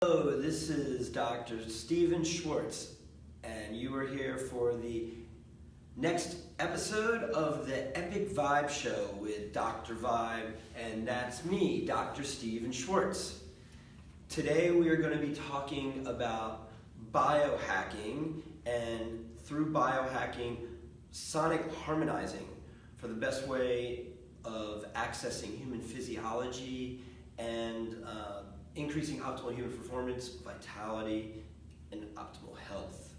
Hello, this is Dr. Stephen Schwartz, and you are here for the next episode of the Epic Vibe Show with Dr. Vibe, and that's me, Dr. Stephen Schwartz. Today we are going to be talking about biohacking, and through biohacking, sonic harmonizing for the best way of accessing human physiology and increasing optimal human performance, vitality, and optimal health.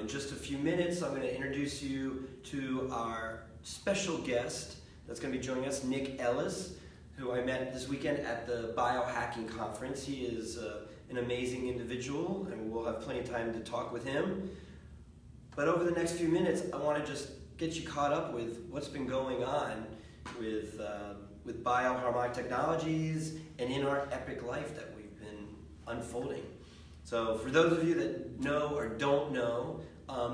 In just a few minutes, I'm going to introduce you to our special guest that's going to be joining us, Nick Ellis, who I met this weekend at the Biohacking Conference. He is an amazing individual, and we'll have plenty of time to talk with him. But over the next few minutes, I want to just get you caught up with what's been going on with bioharmonic technologies and in our epic life that we've been unfolding. So for those of you that know or don't know,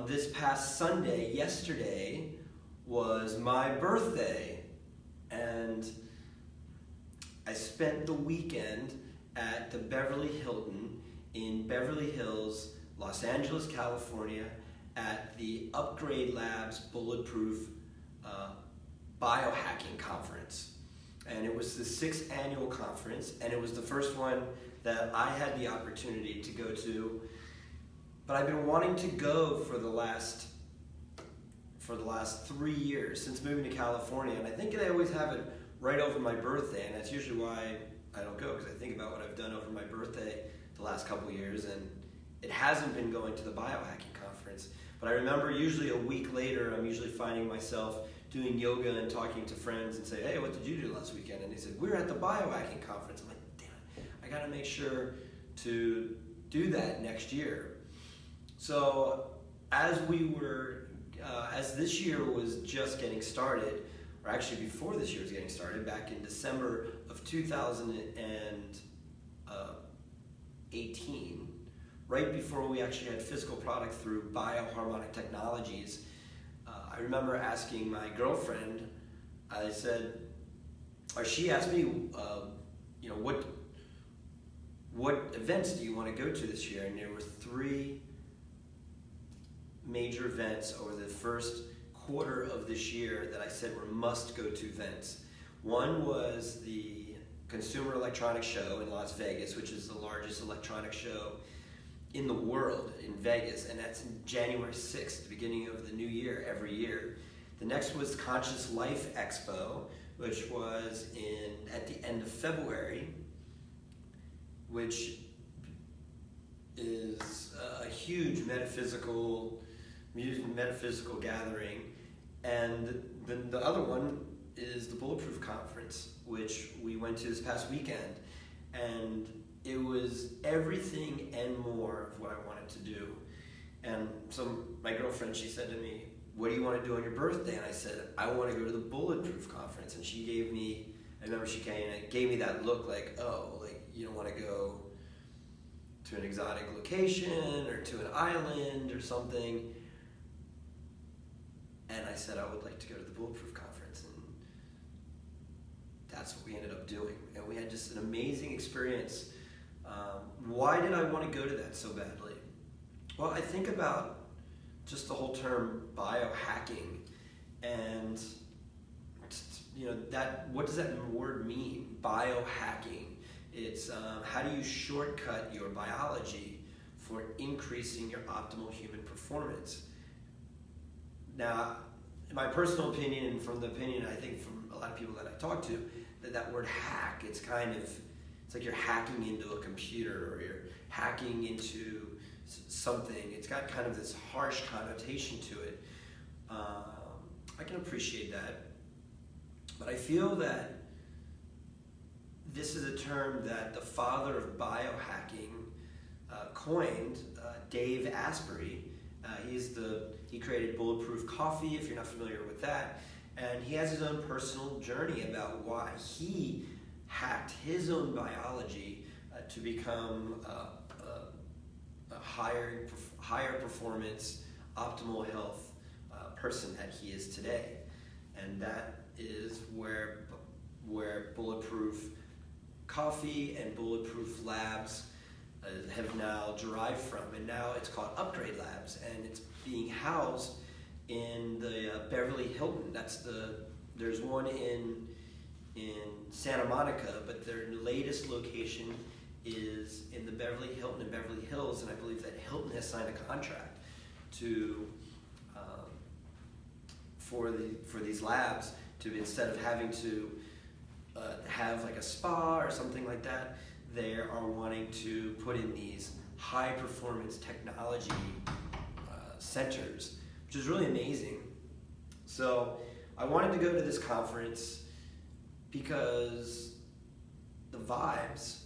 this past Sunday, yesterday, was my birthday. And I spent the weekend at the Beverly Hilton in Beverly Hills, Los Angeles, California, at the Upgrade Labs Bulletproof Biohacking Conference. And it was the 6th annual conference, and it was the first one that I had the opportunity to go to. But I've been wanting to go for the last 3 years since moving to California, and I think I always have it right over my birthday, and that's usually why I don't go, because I think about what I've done over my birthday the last couple of years, and it hasn't been going to the biohacking conference. But I remember usually a week later, I'm usually finding myself doing yoga and talking to friends and say, hey, what did you do last weekend? And they said, we're at the biohacking conference. I'm like, damn it, I gotta make sure to do that next year. So as this year was just getting started, or actually before this year was getting started, back in December of 2018, right before we actually had physical product through bioharmonic technologies, I remember asking my girlfriend, I said, or she asked me, what events do you want to go to this year? And there were 3 major events over the first quarter of this year that I said were must-go-to events. One was the Consumer Electronics Show in Las Vegas, which is the largest electronics show in the world, in Vegas, and that's January 6th, the beginning of the new year, every year. The next was Conscious Life Expo, which was at the end of February, which is a huge metaphysical gathering. And then the other one is the Bulletproof Conference, which we went to this past weekend. And it was everything and more of what I wanted to do. And so my girlfriend, she said to me, what do you want to do on your birthday? And I said, I want to go to the Bulletproof Conference. And she gave me, I remember she came and gave me that look like, oh, like you don't want to go to an exotic location or to an island or something. And I said I would like to go to the Bulletproof Conference. And that's what we ended up doing. And we had just an amazing experience. Why did I want to go to that so badly? Well, I think about just the whole term biohacking, and what does that word mean? Biohacking. It's how do you shortcut your biology for increasing your optimal human performance? Now, in my personal opinion, and from the opinion I think from a lot of people that I talk to, that word hack, it's like you're hacking into a computer, or you're hacking into something. It's got kind of this harsh connotation to it. I can appreciate that. But I feel that this is a term that the father of biohacking coined, Dave Asprey. He created Bulletproof Coffee, if you're not familiar with that. And he has his own personal journey about why he hacked his own biology to become a higher performance, optimal health person that he is today. And that is where Bulletproof Coffee and Bulletproof Labs have now derived from, and now it's called Upgrade Labs, and it's being housed in the Beverly Hilton. There's one in Santa Monica, but their latest location is in the Beverly Hilton in Beverly Hills, and I believe that Hilton has signed a contract to for these labs to, instead of having to have like a spa or something like that, they are wanting to put in these high performance technology centers, which is really amazing. So I wanted to go to this conference because the Vibes,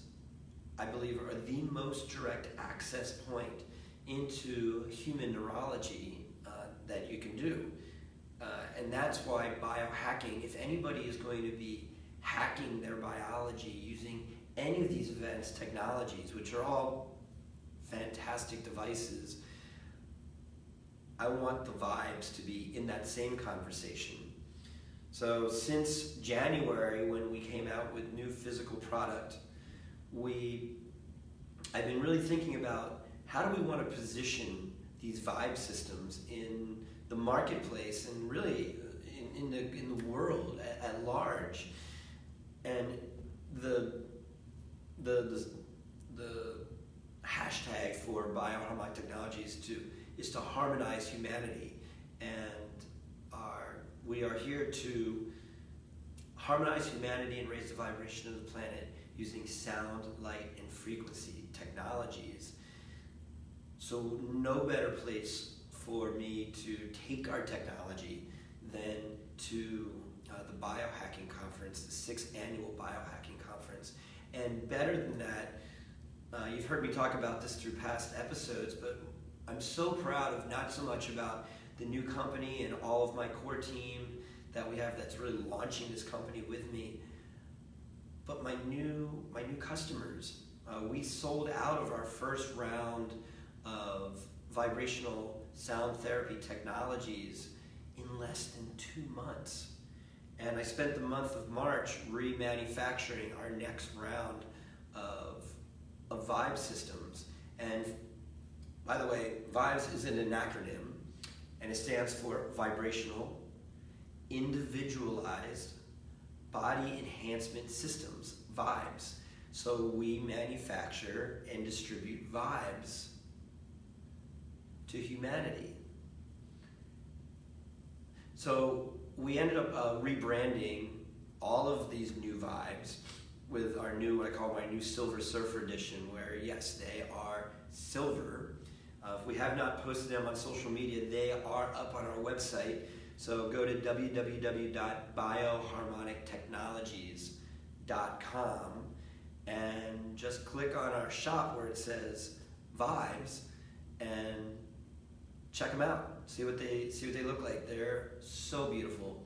I believe, are the most direct access point into human neurology that you can do. And that's why biohacking, if anybody is going to be hacking their biology using any of these advanced technologies, which are all fantastic devices, I want the Vibes to be in that same conversation. So since January, when we came out with new physical product, I've been really thinking about how do we want to position these Vibe systems in the marketplace and really in the world at large. And the hashtag for bioharmonic technologies is to harmonize humanity, and we are here to harmonize humanity and raise the vibration of the planet using sound, light, and frequency technologies. So no better place for me to take our technology than to the biohacking conference, the 6th annual biohacking conference. And better than that, you've heard me talk about this through past episodes, but I'm so proud of not so much about the new company and all of my core team that we have that's really launching this company with me, but my new customers. We sold out of our first round of vibrational sound therapy technologies in less than 2 months. And I spent the month of March remanufacturing our next round of Vibe systems. And by the way, Vibes is an acronym, and it stands for Vibrational Individualized Body Enhancement Systems, Vibes. So we manufacture and distribute Vibes to humanity. So we ended up rebranding all of these new Vibes with our new, what I call my new Silver Surfer edition, where yes, they are silver. If we have not posted them on social media, they are up on our website. So go to www.bioharmonictechnologies.com and just click on our shop where it says Vibes and check them out. See what they look like. They're so beautiful.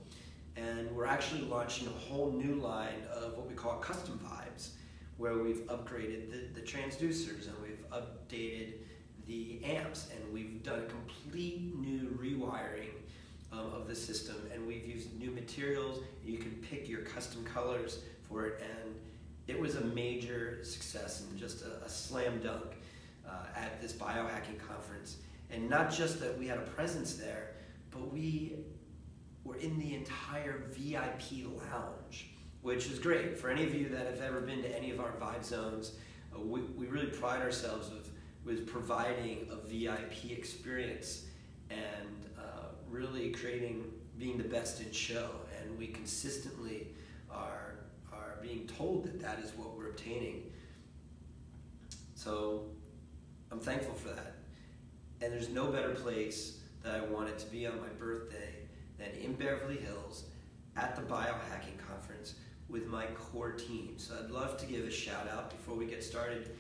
And we're actually launching a whole new line of what we call custom Vibes, where we've upgraded the transducers and we've updated the amps, and we've done a complete new rewiring of the system, and we've used new materials. You can pick your custom colors for it, and it was a major success and just a slam dunk at this biohacking conference. And not just that we had a presence there, but we were in the entire VIP lounge, which is great. For any of you that have ever been to any of our Vibe zones, we really pride ourselves with providing a VIP experience and really being the best in show. And we consistently are being told that is what we're obtaining. So I'm thankful for that. And there's no better place that I wanted to be on my birthday than in Beverly Hills at the biohacking conference with my core team. So I'd love to give a shout out before we get started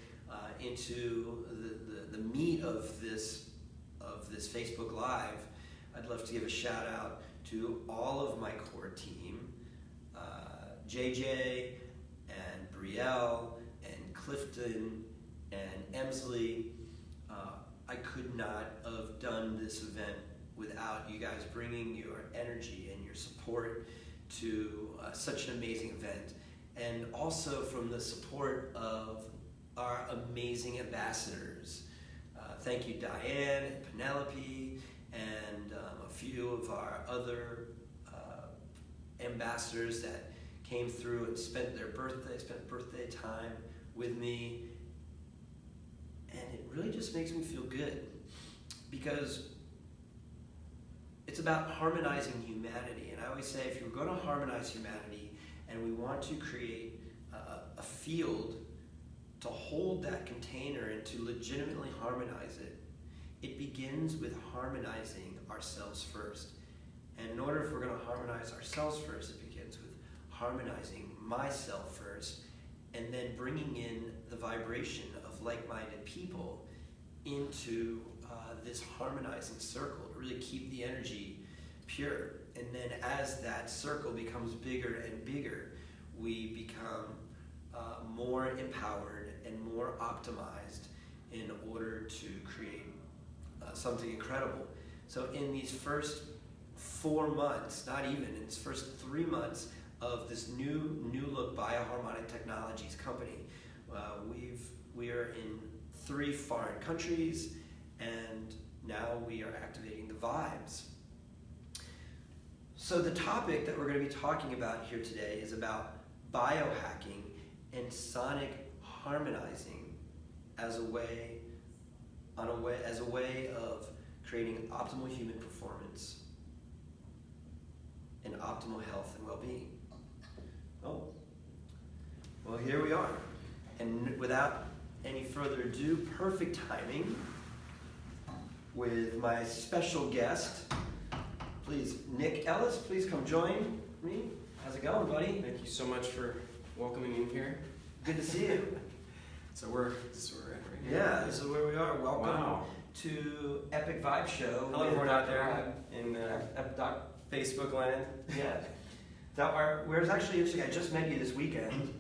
into the meat of this Facebook Live. I'd love to give a shout out to all of my core team, JJ and Brielle and Clifton and Emsley. I could not have done this event without you guys bringing your energy and your support to such an amazing event. And also from the support of our amazing ambassadors. Thank you, Diane and Penelope, and a few of our other ambassadors that came through and spent birthday time with me. And it really just makes me feel good, because it's about harmonizing humanity. And I always say, if you're going to harmonize humanity and we want to create a field to hold that container and to legitimately harmonize it, it begins with harmonizing ourselves first. And in order, if we're going to harmonize ourselves first, it begins with harmonizing myself first, and then bringing in the vibration of like-minded people into this harmonizing circle to really keep the energy pure. And then as that circle becomes bigger and bigger, we become more empowered and more optimized in order to create something incredible. So in these first 4 months, not even, in these first 3 months of this new look bioharmonic technologies company, we are in 3 foreign countries, and now we are activating the vibes. So the topic that we're going to be talking about here today is about biohacking and sonic harmonizing as a way of creating optimal human performance and optimal health and well-being. Oh, well, here we are. And without any further ado, perfect timing with my special guest. Please, Nick Ellis, please come join me. How's it going, buddy? Thank you so much for welcoming me in here. Good to see you. So we're at right here. Yeah, this is where we are. Welcome Wow. to Epic Vibe Show. Hello everyone out there in Doc. Facebook land. Yeah. Where's actually interesting, I just met you this weekend.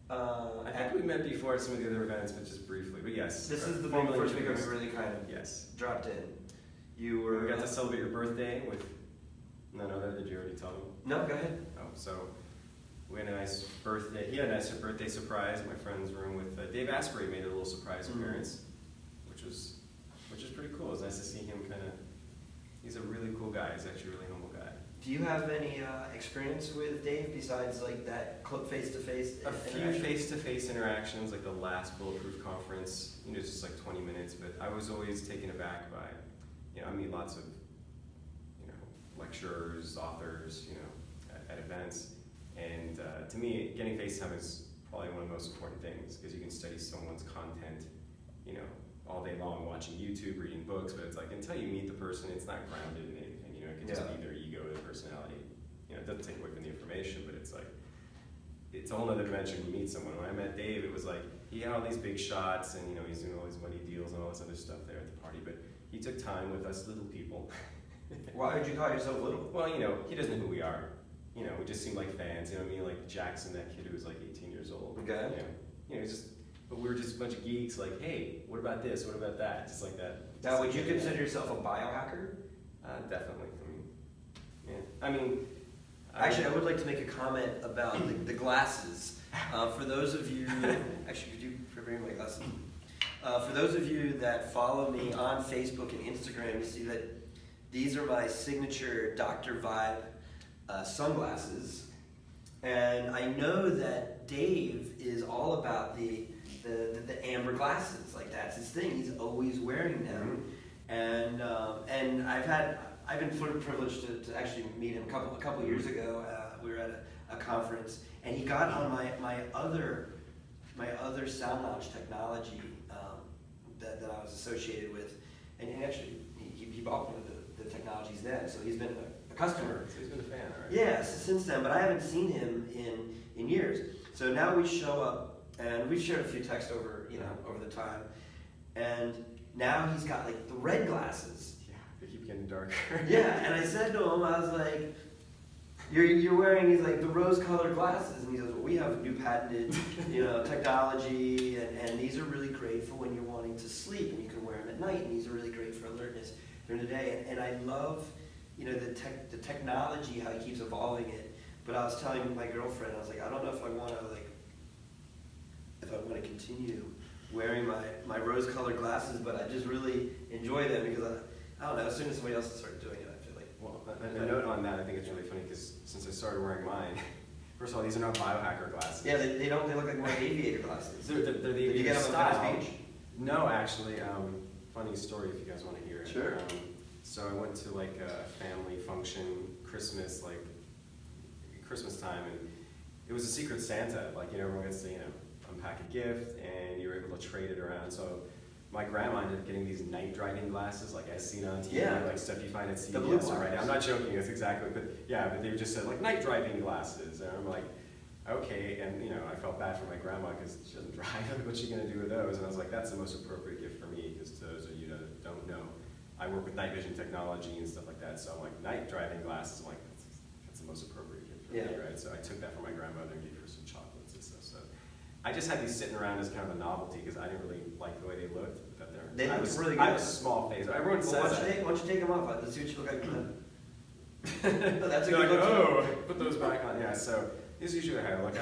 I think we met before at some of the other events, but just briefly. But yes. This is the formally first weekend we introduced. really kind of Yes. dropped in. We got to celebrate your birthday with none other. Did you already tell them? No, go ahead. Oh, so we had a nice birthday. He had a nice birthday surprise in my friend's room with Dave Asprey made a little surprise appearance, which is pretty cool. It was nice to see him he's a really cool guy. He's actually a really humble guy. Do you have any experience with Dave besides like that face-to-face? A few face-to-face interactions, like the last Bulletproof conference, just like 20 minutes, but I was always taken aback by, I meet lots of, lecturers, authors, at events, and to me, getting face time is probably one of the most important things, because you can study someone's content, all day long, watching YouTube, reading books, but it's like, until you meet the person, it's not grounded in anything, it can just be their ego, their personality. It doesn't take away from the information, but it's like, it's a whole other dimension when you meet someone. When I met Dave, it was like, he had all these big shots, and he's doing all these money deals and all this other stuff there at the party, but he took time with us little people. Why would you call yourself little? Well, he doesn't know who we are. We just seem like fans, like Jackson, that kid who was like 18 years old. Okay. But we were just a bunch of geeks, like, hey, what about this, what about that, just like that. Now, would you consider yourself a biohacker? Definitely, Actually, I would like to make a comment about the glasses. For those of you, actually, could you bring my glasses? For those of you that follow me on Facebook and Instagram, you see that these are my signature Dr. Vibe sunglasses. And I know that Dave is all about the amber glasses. Like, that's his thing. He's always wearing them. And I've been privileged to actually meet him a couple years ago. We were at a conference, and he got on my other sound launch technology that I was associated with, and he bought one of the technologies then. So he's been a customer. So he's been a fan, right? Yes, since then. But I haven't seen him in years. So now we show up, and we've shared a few texts over over the time, and now he's got like the red glasses. Yeah, they keep getting darker. Yeah, and I said to him, I was like, you're wearing these like the rose-colored glasses, and he goes, well, we have new patented technology, and these are really great for when you're wanting to sleep, and you can wear them at night, and these are really great for alertness during the day. And I love the technology, how he keeps evolving it. But I was telling my girlfriend, I was like, I don't know if I want to continue wearing my rose-colored glasses, but I just really enjoy them because I don't know. As soon as somebody else started doing it, I feel like. Well, a note on that, I think it's really funny because since I started wearing mine, first of all, these are not biohacker glasses. Yeah, they don't. They look like more aviator glasses. They're the Did you get them style. at Venice Beach? No, actually, funny story if you guys want to hear it. Sure. So I went to like a family function, Christmas time, and it was a Secret Santa. Like, everyone gets to, unpack a gift, and you're able to trade it around. So my grandma ended up getting these night driving glasses, like as seen on TV, Yeah. like stuff you find at CVS. The blue Right? ones. I'm not joking. It's exactly, but they just said like night driving glasses, and I'm like, okay. And I felt bad for my grandma because she doesn't drive. What's she gonna do with those? And I was like, that's the most appropriate gift for me, because to those of you that don't know, I work with night vision technology and stuff like that. So I'm like, night driving glasses. I'm like, that's the most appropriate gift for me, right? So I took that for my grandmother and gave her some chocolates and stuff. So I just had these sitting around as kind of a novelty because I didn't really like the way they looked. But They look really good. I have a small face. Everyone says Why that. don't you take them off? Let's see what you look like. That's a They're good like, look. oh, put those back on. Yeah, so this is usually how I look.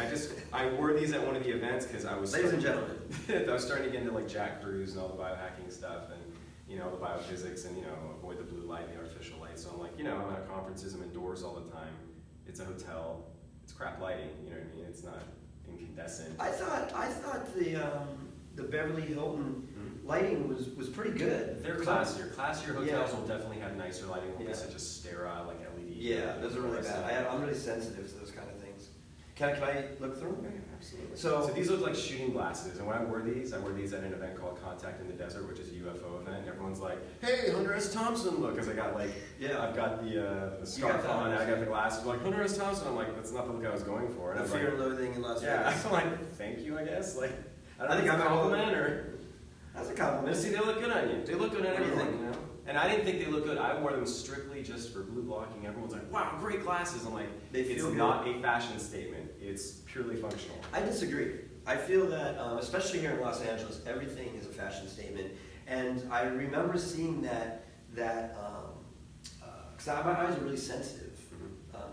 I wore these at one of the events because I was Ladies and gentlemen. I was starting to get into like Jack Cruz and all the biohacking stuff and all the biophysics and avoid the blue light and the artificial light. So I'm like, I'm at conferences, I'm indoors all the time. It's a hotel. It's crap lighting. You know what I mean? It's not incandescent. I thought the Beverly Hilton lighting was pretty good. They're classier. Classier hotels Yeah. will definitely have nicer lighting. Won't be Yeah. such a sterile like LED. Yeah, those are really bad. I'm really sensitive to those kind of things. Can I look through them? Yeah, absolutely. So these look like shooting glasses, and when I wore these at an event called Contact in the Desert, which is a UFO event, and everyone's like, "Hey, Hunter S. Thompson, look!" Because I got like, I've got the scarf on, and I got the glasses. Like Hunter S. Thompson, I'm like, that's not the look I was going for. And the I'm Fear like, and Loathing in Las yeah, Vegas. I'm like, thank you, I guess. Like, I think think I'm I'm a compliment or. That's a compliment. See, they look good on you. They look good on What do you everyone, think? And I didn't think they looked good. I wore them strictly just for blue blocking. Everyone's like, "Wow, great glasses!" I'm like, They feel it's good. not a fashion statement. It's purely functional. I disagree. I feel that, especially here in Los Angeles, everything is a fashion statement. And I remember seeing that because my eyes are really sensitive.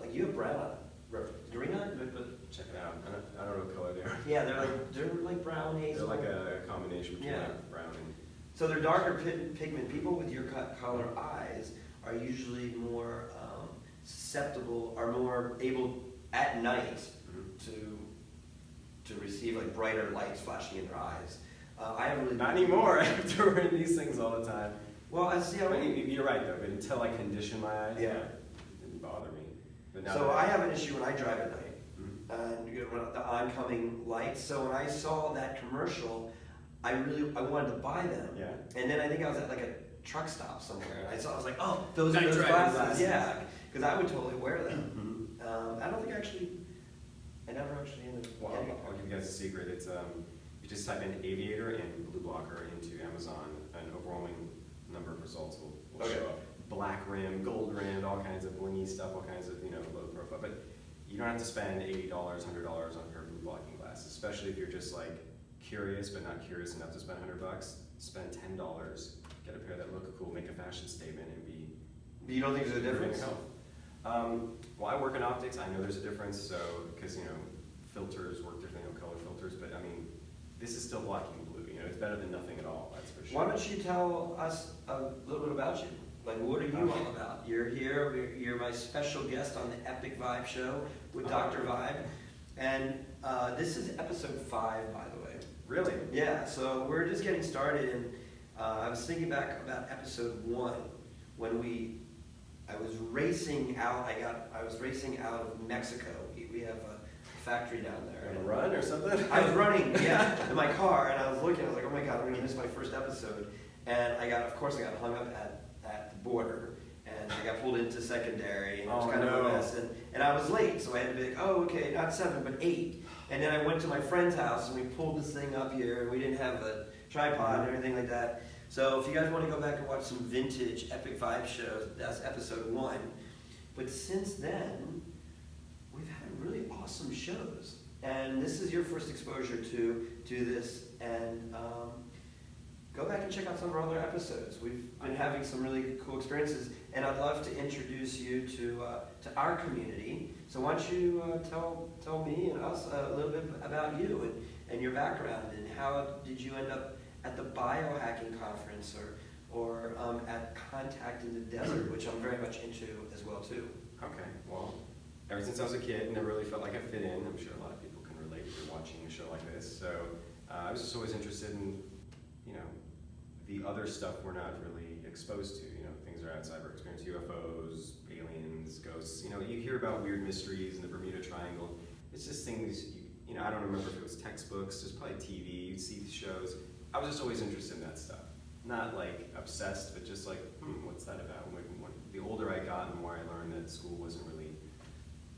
Like you have brown, green eye, but Check it out. I don't know what color they are. yeah, they're like brown hazel. They're like a combination between Yeah. like brown and. So they're darker pigment. People with your color eyes are usually more susceptible, are more able at night to receive like brighter lights flashing in their eyes. I have really Not anymore. After wearing these things all the time. Well, I see. You're right though. But until I conditioned my eyes, Yeah. it didn't bother me. But now So that I have an issue when I drive at night, and the oncoming lights. So when I saw that commercial, I wanted to buy them. Yeah. And then I think I was at like a truck stop somewhere, and I was like, oh, those are Night those driving glasses. glasses. Yeah, because I would totally wear them. I don't think I never actually ended up Well, getting I'll give you guys a secret. It's you just type in aviator and blue blocker into Amazon, an overwhelming number of results will show up. Black rim, gold rim, all kinds of blingy stuff, all kinds of low profile. But you don't have to spend $80, $100 on a pair of blue blocking glasses, especially if you're just like curious but not curious enough to spend $100. Spend $10, get a pair that look cool, make a fashion statement, and be. You don't think there's a improving difference? health. Well, I work in optics. I know there's a difference. So because filters work differently on color filters, but I mean, this is still blocking blue. It's better than nothing at all. That's for sure. Why don't you tell us a little bit about you? Like, what are you all about? You're here. You're my special guest on the Epic Vibe Show with Dr. Vibe, and this is episode 5, by the way. Really? Yeah. So we're just getting started, and I was thinking back about episode 1 when I was racing out. I was racing out of Mexico. We have a factory down there. On a run or something? I was running, in my car, and I was looking. I was like, "Oh my God, I'm gonna miss my first episode." And I got hung up at the border, and I got pulled into secondary, and it was kind of a mess. And I was late, so I had to be like, "Oh, okay, not 7, but 8." And then I went to my friend's house, and we pulled this thing up here, and we didn't have a tripod and everything like that. So if you guys want to go back and watch some vintage Epic Vibe shows, that's episode 1. But since then, we've had really awesome shows, and this is your first exposure to this. And go back and check out some of our other episodes. We've been having some really cool experiences, and I'd love to introduce you to our community. So why don't you tell me and us a little bit about you and your background, and how did you end up at the biohacking conference or at Contact in the Desert, which I'm very much into as well too. Okay, well, ever since I was a kid, never really felt like I fit in. I'm sure a lot of people can relate if you're watching a show like this. So I was just always interested in, the other stuff we're not really exposed to. Things are outside our experience: UFOs, aliens, ghosts. You hear about weird mysteries in the Bermuda Triangle. It's just things. I don't remember if it was textbooks. There's probably TV. You'd see shows. I was just always interested in that stuff. Not like obsessed, but just like, what's that about? The older I got, the more I learned that school wasn't really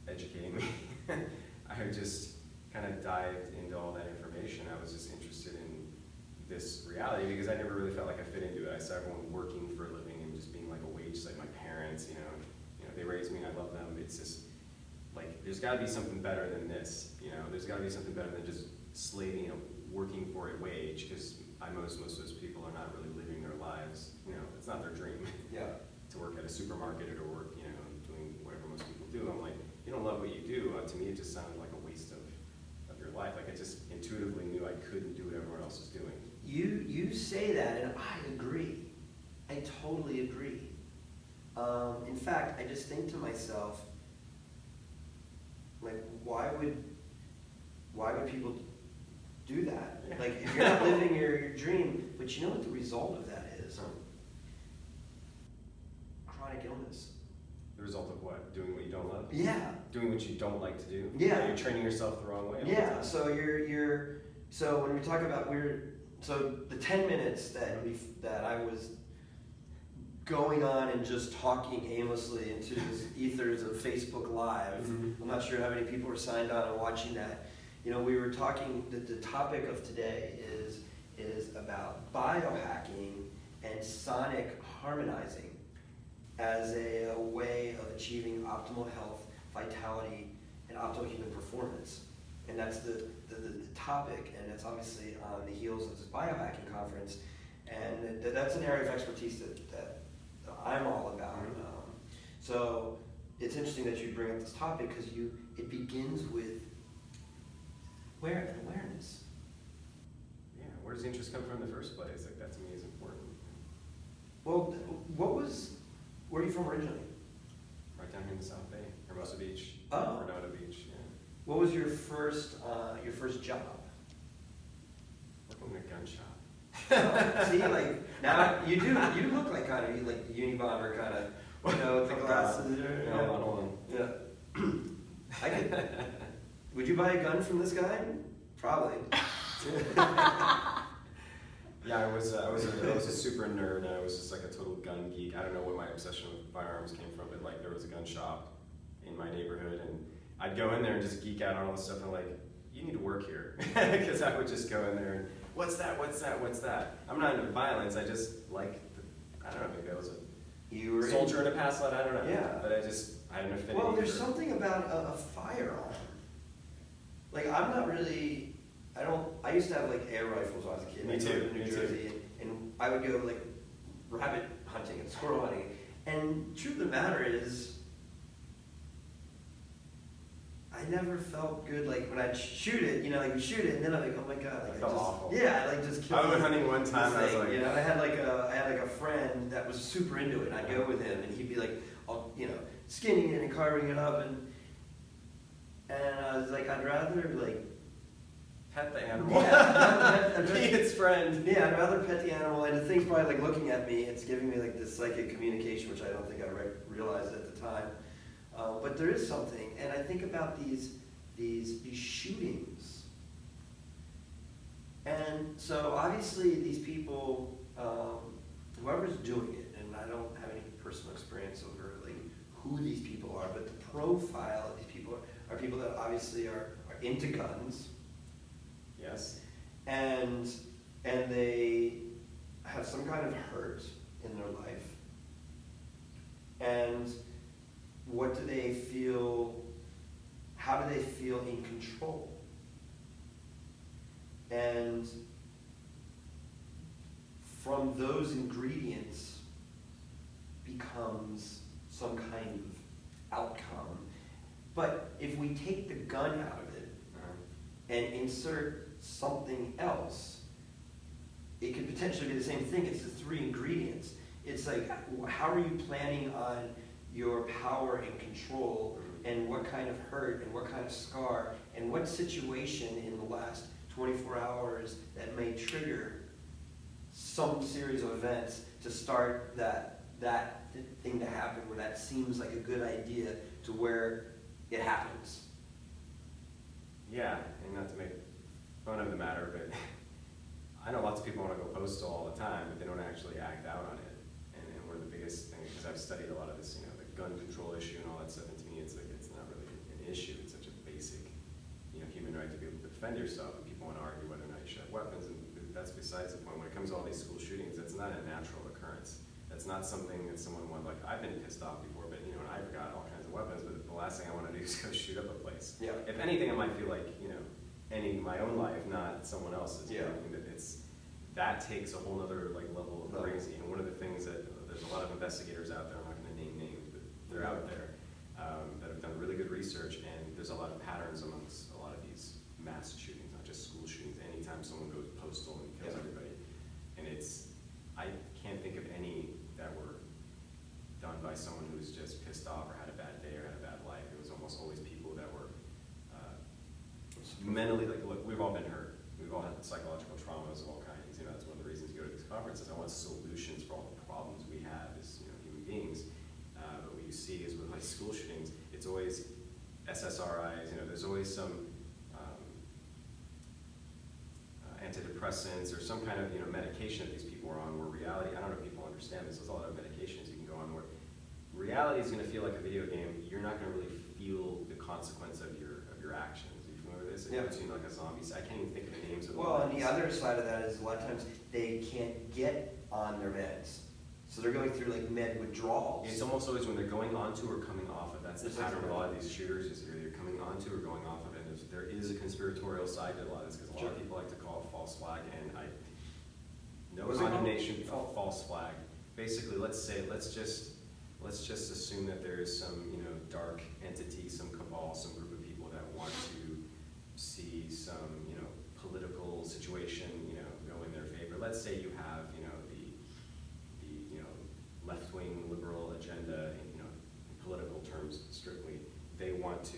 educating me. I just kind of dived into all that information. I was just interested in this reality because I never really felt like I fit into it. I saw everyone working for a living and just being like a wage, like my parents. They raised me. I love them. It's just like there's got to be something better than this. There's got to be something better than just slaving, working for a wage. Because most of those people are not really living their lives. It's not their dream. Yeah. To work at a supermarket or to work, doing whatever most people do. I'm like, you don't love what you do. To me, it just sounded like a waste of your life. Like I just intuitively knew I couldn't do what everyone else is doing. You say that, and I agree. I totally agree. In fact, I just think to myself, like, why would people do that? Yeah. Like, if you're not living your dream, but you know what the result of that is? Chronic illness. The result of what? Doing what you don't love? Yeah. Doing what you don't like to do? Yeah. You're training yourself the wrong way. Yeah. So so when we talk about the 10 minutes that I was going on and just talking aimlessly into this ethers of Facebook Live. Mm-hmm. I'm not sure how many people were signed on and watching that. We were talking, the topic of today is about biohacking and sonic harmonizing as a way of achieving optimal health, vitality, and optimal human performance. And that's the topic, and it's obviously on the heels of this biohacking conference. And that's an area of expertise that I'm all about. Mm-hmm. So it's interesting that you bring up this topic because it begins with awareness. Yeah, where does the interest come from in the first place? Like that to me is important. Well, where are you from originally? Right down here in the South Bay, Hermosa Beach, Oh. Coronado Beach. Yeah. What was your first job? Working in a gun shop. See, like now you look like kind of like Unabomber kind of, with the glasses. Hold on. Yeah. I could. Would you buy a gun from this guy? Probably. Yeah, I was a super nerd, and I was just like a total gun geek. I don't know what my obsession with firearms came from, but like there was a gun shop in my neighborhood, and I'd go in there and just geek out on all this stuff, and like, you need to work here, because I would just go in there and what's that? I'm not into violence. I just like I don't know. Maybe I was a soldier in a past life. I don't know. Yeah. But I had an affinity. Well, there's something about a firearm. Like I'm not really. I used to have like air rifles when I was a kid. Me I too. lived in New Jersey, and I would go like rabbit hunting and squirrel hunting. And truth of the matter is, I never felt good. Like when I'd shoot it, like you shoot it, and then I'm like, oh my god, like I felt awful. Yeah, I like just killed. I went hunting one time. And I was like, I had like a friend that was super into it. And I'd go with him, and he'd be like, skinning it and carving it up, and I was like, I'd rather like. Pet the animal. Yeah, be its friend. Yeah, I'd rather pet the animal, and the thing's probably like looking at me. It's giving me like this psychic communication, which I don't think I realized at the time. But there is something, and I think about these shootings, and so obviously these people, whoever's doing it, and I don't have any personal experience over like who these people are, but the profile of these people are people that obviously are into guns. Yes. And they have some kind of hurt in their life. And what do they feel? How do they feel in control? And from those ingredients becomes some kind of outcome. But if we take the gun out of it and insert something else, it could potentially be the same thing. It's the three ingredients. It's like, how are you planning on your power and control, and what kind of hurt and what kind of scar and what situation in the last 24 hours that may trigger some series of events to start that thing to happen, where that seems like a good idea to where it happens. Yeah, and not to make fun of the matter, but I know lots of people want to go postal all the time, but they don't actually act out on it. And one of the biggest things, because I've studied a lot of this, the gun control issue and all that stuff, and to me it's like, it's not really an issue. It's such a basic, human right to be able to defend yourself, and people want to argue whether or not you should have weapons, and that's besides the point. When it comes to all these school shootings, that's not a natural occurrence. That's not something that someone would, like, I've been pissed off before, but and I've got all kinds of weapons, but the last thing I want to do is go shoot up a place. Yeah. If anything, I might feel like, ending my own life, not someone else's. Yeah. That takes a whole other level of crazy. And one of the things that there's a lot of investigators out there, I'm not going to name names, but they're out there, that have done really good research, and there's a lot of patterns amongst a lot of these mass shootings, not just school shootings. Anytime someone goes postal and kills everybody, and I can't think of any that were done by someone who was just pissed off or had a bad day or had a bad life. It was almost always people that were mentally, look, we've all been hurt. We've all had psychological traumas of all kinds. That's one of the reasons you go to these conferences. I want solutions for all the problems we have as human beings. But what you see is with school shootings, it's always SSRIs. There's always some antidepressants or some kind of medication that these people are on. Where reality, I don't know if people understand this. There's a lot of medications you can go on where reality is going to feel like a video game. You're not going to really feel the consequence of your actions. Are you familiar with this? It puts you like a zombie. I can't even think of the names of the Well, and the other side of that is a lot of times they can't get on their meds. So they're going through med withdrawals. It's almost always when they're going onto or coming off of. That's the pattern of a lot of these shooters, is either you're coming onto or going off of it. There is a conspiratorial side to a lot of this, because a lot of people like to call it false flag, and no condemnation, false flag. Basically, let's just assume that there is some dark entity, some cabal, some group of people that want to see some political situation go in their favor. Let's say you have the left-wing liberal agenda in political terms strictly. They want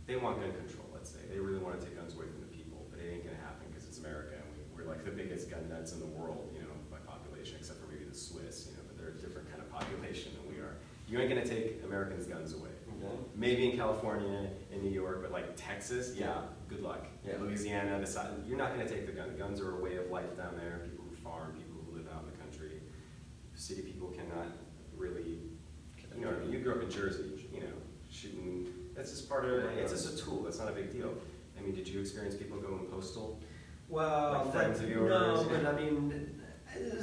gun control. Let's say they really want to take guns away from the people, but it ain't going to happen because it's America, and we're like the biggest gun nuts in the world, by population, except for maybe the Swiss, but they're a different kind of population than we are. You ain't going to take Americans' guns away. Mm-hmm. Maybe in California, in New York, but Texas, good luck. Yeah. Louisiana, you're not going to take the gun. The guns are a way of life down there. People who farm, people who live out in the country. City people cannot really, you grew up in Jersey, shooting. That's just part of it. It's just a tool. That's not a big deal. Did you experience people going postal? Well, friends of yours? No, but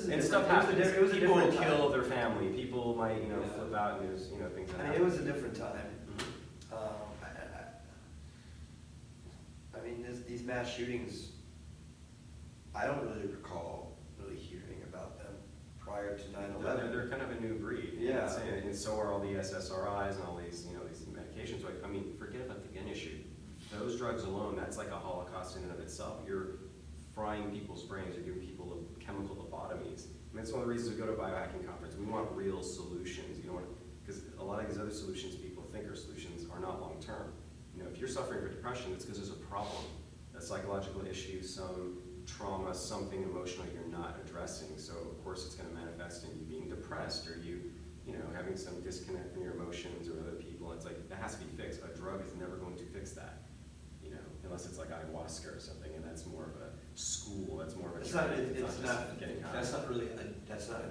and stuff happens. People will kill their family. People might, flip out, and there's, things that happen. It was a different time. These mass shootings, I don't really recall hearing about them prior to 9/11. They're kind of a new breed. Yeah. And so are all the SSRIs and all these, these medications. Forget about the gun issue. Those drugs alone, that's like a Holocaust in and of itself. You're frying people's brains. You're giving people chemical lobotomies. That's one of the reasons we go to a biohacking conference. We want real solutions. Because a lot of these other solutions people think are solutions are not long term. If you're suffering from depression, it's because there's a problem, a psychological issue, some trauma, something emotional you're not addressing. So of course it's going to manifest in you being depressed, or you having some disconnect from your emotions or other people. It's that has to be fixed. A drug is never going to fix that. Unless it's like ayahuasca or something, and that's more of a school. That's more of a. That's not a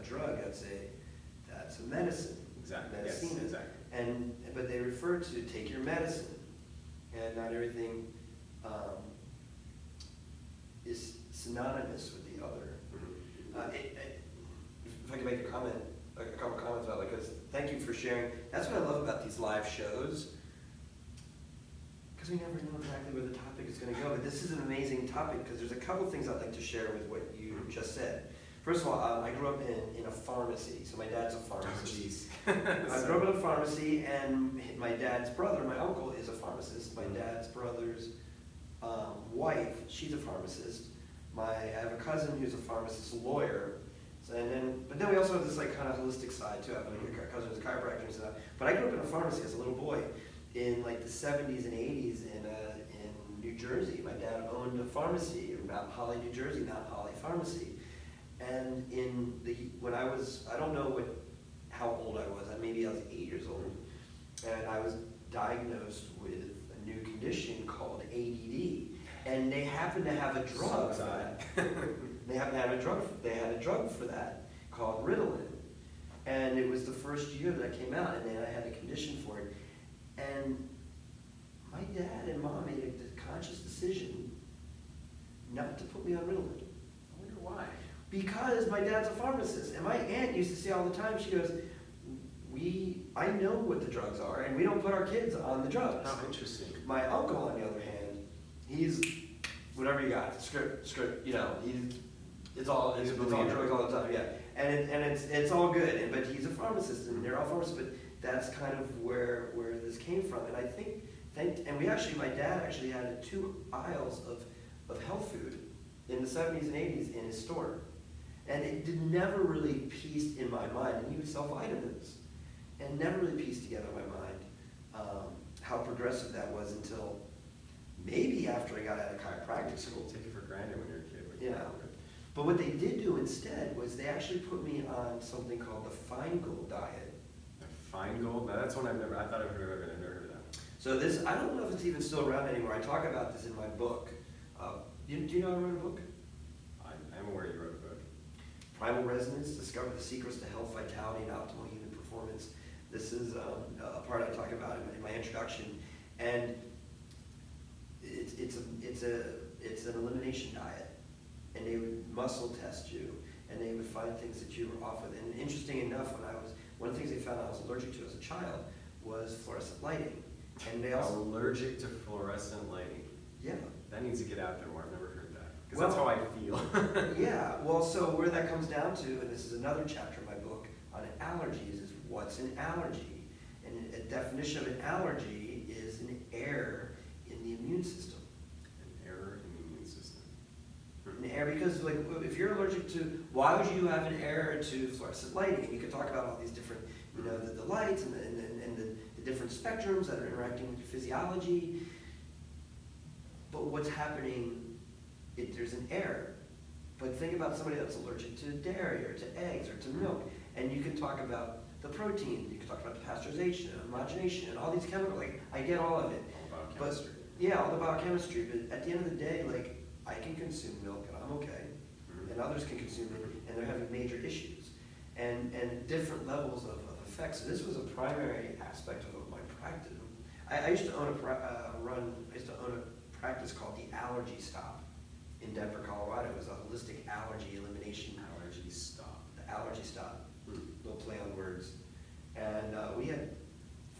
drug. That's a medicine. Exactly. Medicine. Yes, exactly. But they refer to take your medicine, and not everything is synonymous with the other. Mm-hmm. If I could make a couple comments about it, because thank you for sharing. That's what I love about these live shows. Because we never know exactly where the topic is going to go, but this is an amazing topic because there's a couple things I'd like to share with what you just said. First of all, I grew up in a pharmacy, so my dad's a pharmacist. I grew up in a pharmacy, and my dad's brother, my uncle, is a pharmacist. My dad's brother's wife, she's a pharmacist. I have a cousin who's a pharmacist, lawyer. So, but then we also have this like kind of holistic side too. I have a cousin who's a chiropractor and stuff. But I grew up in a pharmacy as a little boy in like the 70s and 80s in New Jersey. My dad owned a pharmacy in Mount Holly, New Jersey, Mount Holly Pharmacy. And when I was, I don't know how old I was. Maybe I was 8 years old, and I was diagnosed with a new condition called ADD. And they happened to have a drug for that. They happened to have a drug. They had a drug for that called Ritalin, and it was the first year that I came out, and then I had a condition for it. And my dad and mom made a conscious decision not to put me on Ritalin. I wonder why. Because my dad's a pharmacist, and my aunt used to say all the time, she goes, I know what the drugs are, and we don't put our kids on the drugs. How interesting. My uncle, on the other hand, he's whatever you got, script, it's all drugs all the time, yeah. And it's all good, but he's a pharmacist, and they're all pharmacists, but that's kind of where this came from. And I think, my dad actually had 2 aisles of health food in the 70s and 80s in his store. And it never really pieced in my mind, and he would sell vitamins, and never really pieced together in my mind how progressive that was until maybe after I got out of chiropractic school. Take it for granted when you're a kid. Yeah. But what they did do instead was they actually put me on something called the Feingold diet. The Feingold? Now that's one I've never heard of that. So this, I don't know if it's even still around anymore. I talk about this in my book. Do you know I wrote a book? I'm aware you wrote a book. Primal Resonance, Discover the Secrets to Health, Vitality, and Optimal Human Performance. This is a part I talk about in my introduction. And it's an elimination diet. And they would muscle test you, and they would find things that you were off with. And interesting enough, one of the things they found I was allergic to as a child was fluorescent lighting. And they also allergic to fluorescent lighting. Yeah. That needs to get out there more. I've never heard that. Because that's how I feel. Yeah. Well, so where that comes down to, and this is another chapter in my book on allergies, is what's an allergy? And a definition of an allergy is an error in the immune system. An error, because like if you're allergic to, why would you have an error to fluorescent lighting? And you could talk about all these different, the lights and the different spectrums that are interacting with your physiology. But what's happening? There's an error. But think about somebody that's allergic to dairy or to eggs or to milk, and you can talk about the protein. You can talk about the pasteurization, homogenation, and all these chemicals. Like I get all of it. All biochemistry. Yeah, all the biochemistry. But at the end of the day, like I can consume milk and I'm okay, and others can consume it and they're having major issues, and different levels of effects. So this was a primary aspect of my practice. I used to own a practice called the Allergy Stop in Denver, Colorado. It was a holistic allergy elimination. Allergy Stop. The Allergy Stop. Little play on words, and we had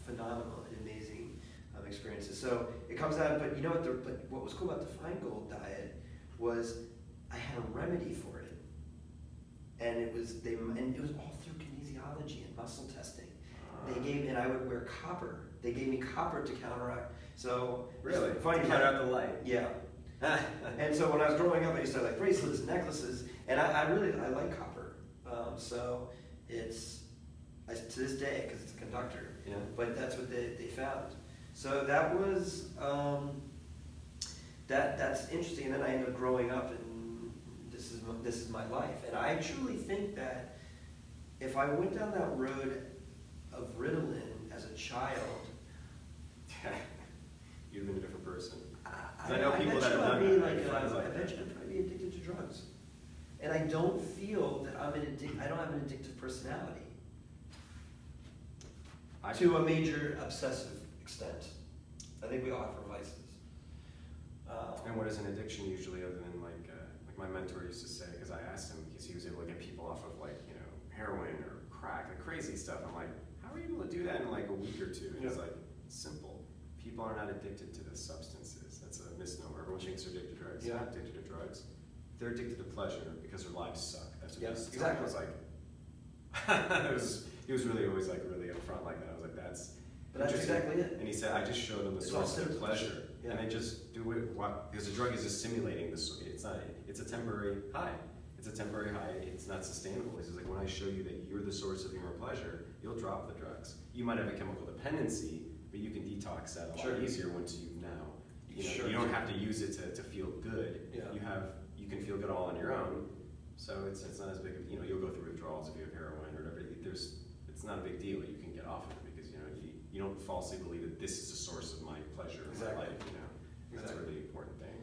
phenomenal and amazing experiences. So it comes out, but you know what? But what was cool about the Feingold diet was I had a remedy for it, and it was all through kinesiology and muscle testing. And I would wear copper. They gave me copper to counteract. So really funny, to counteract the light. Yeah. And so when I was growing up, I used to have like bracelets and necklaces, and I like copper. So it's to this day because it's a conductor. Yeah. But that's what they found. So that was that's interesting. And then I ended up growing up, and this is my life. And I truly think that if I went down that road of Ritalin as a child, you'd have been a different person. I know people that have done that. Eventually, I'd probably be addicted to drugs. And I don't feel that I don't have an addictive personality to a major obsessive extent. I think we all have our vices. And what is an addiction usually, other than like my mentor used to say, because I asked him, because he was able to get people off of heroin or crack, crazy stuff. I'm like, how are you able to do that in a week or two? And he's like, simple. People are not addicted to the substances. That's a misnomer. Everyone thinks they're addicted to drugs. They're not addicted to drugs. They're addicted to pleasure because their lives suck. That's what he exactly. was like. He was really always really upfront like that. I was like, that's exactly it. And he said, I just showed them the source of their pleasure. and they just do it because the drug is just simulating this. It's a temporary high. It's a temporary high. It's not sustainable. It's just like when I show you that you're the source of your pleasure, you'll drop the drugs. You might have a chemical dependency, but you can detox that a lot easier once you've you don't have to use it to feel good. Yeah. You can feel good all on your own. So it's not as big of, you'll go through withdrawals if you have heroin or whatever. It's not a big deal. You can get off of it because you don't falsely believe that this is a source of my pleasure in my life. That's a really important thing.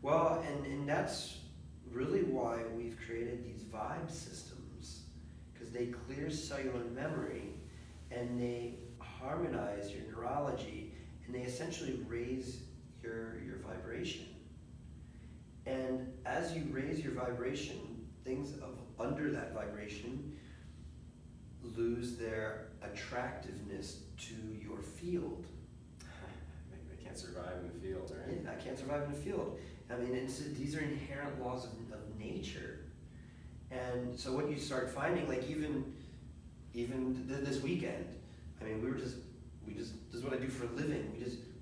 Well, and that's really why we've created these vibe systems, because they clear cellular memory and they harmonize your neurology and they essentially raise your vibration. And as you raise your vibration, things under that vibration lose their attractiveness to your field. They can't survive in the field, right? Yeah, I can't survive in the field. I mean, these are inherent laws of nature. And so what you start finding, like even this weekend, I mean, we just this is what I do for a living.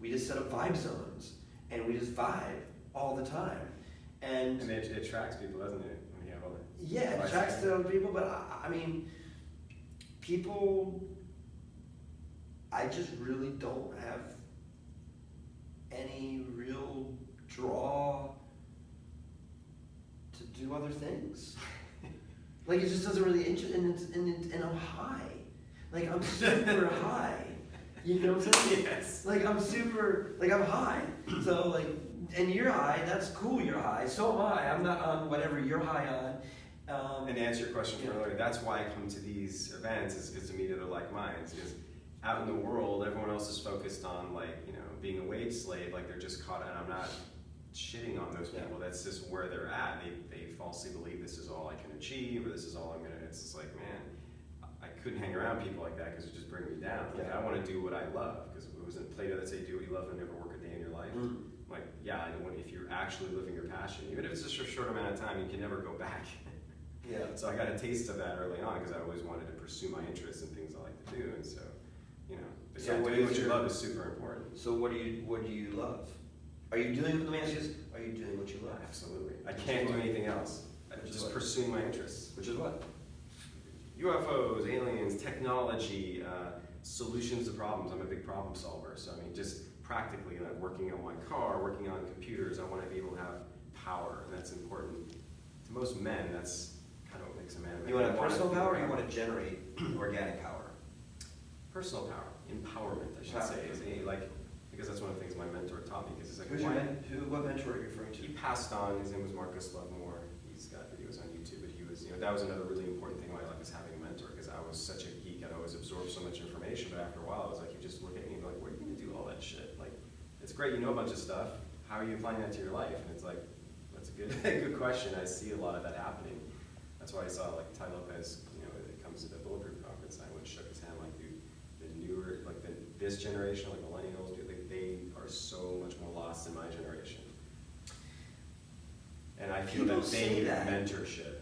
We just set up vibe zones and we just vibe all the time. And it attracts people, doesn't it? When you have all that. Yeah, it attracts to other people, but I mean, people, I just really don't have any real draw to do other things. Like, it just doesn't really interest, and I'm high. Like, I'm super high. You know what I'm saying? Yes. Like, I'm high. So, like, and you're high, that's cool, you're high. So am I. I'm not on whatever you're high on. And to answer your question for earlier, that's why I come to these events, is because to me they're like minds. Because out in the world, everyone else is focused on, like, being a wage slave, like they're just caught, and I'm not shitting on those people. That's just where they're at. They falsely believe this is all I can achieve, or this is all I'm gonna. It's just like, man, I couldn't hang around people like that because it just bring me down. Like, I want to do what I love, because it was in Plato that say, do what you love and never work a day in your life. Like, yeah, I know if you're actually living your passion, even if it's just a short amount of time, you can never go back. So I got a taste of that early on because I always wanted to pursue my interests and things I like to do, and so doing what you love is super important. So what do you love? Are you doing? Let me ask you this: are you doing what you love? Absolutely. I can't do anything else. I'm just pursuing my interests. Which is what? UFOs, aliens, technology, solutions to problems. I'm a big problem solver. So I mean, just practically, like working on my car, working on computers. I want to be able to have power, and that's important to most men. That's kind of what makes a man. You want to have personal power, or you want to generate organic power? Personal power, empowerment, I should say, because that's one of the things my mentor taught me. Because it's like, what mentor are you referring to? He passed on. His name was Marcus Lovemore. He's got videos on YouTube, but he was, that was another really important thing in my life, is having a mentor, because I was such a geek. I'd always absorb so much information, but after a while, I was like, you just look at me and be like, where are you going to do all that shit? Like, it's great, you know a bunch of stuff. How are you applying that to your life? And it's like, that's a good question. I see a lot of that happening. That's why I saw, like, Ty Lopez, it comes to the Bulletproof conference, and I went and shook his hand, like, dude, the newer, like, this generation, like millennials, dude, they are so much more lost than my generation. And I feel that they need mentorship.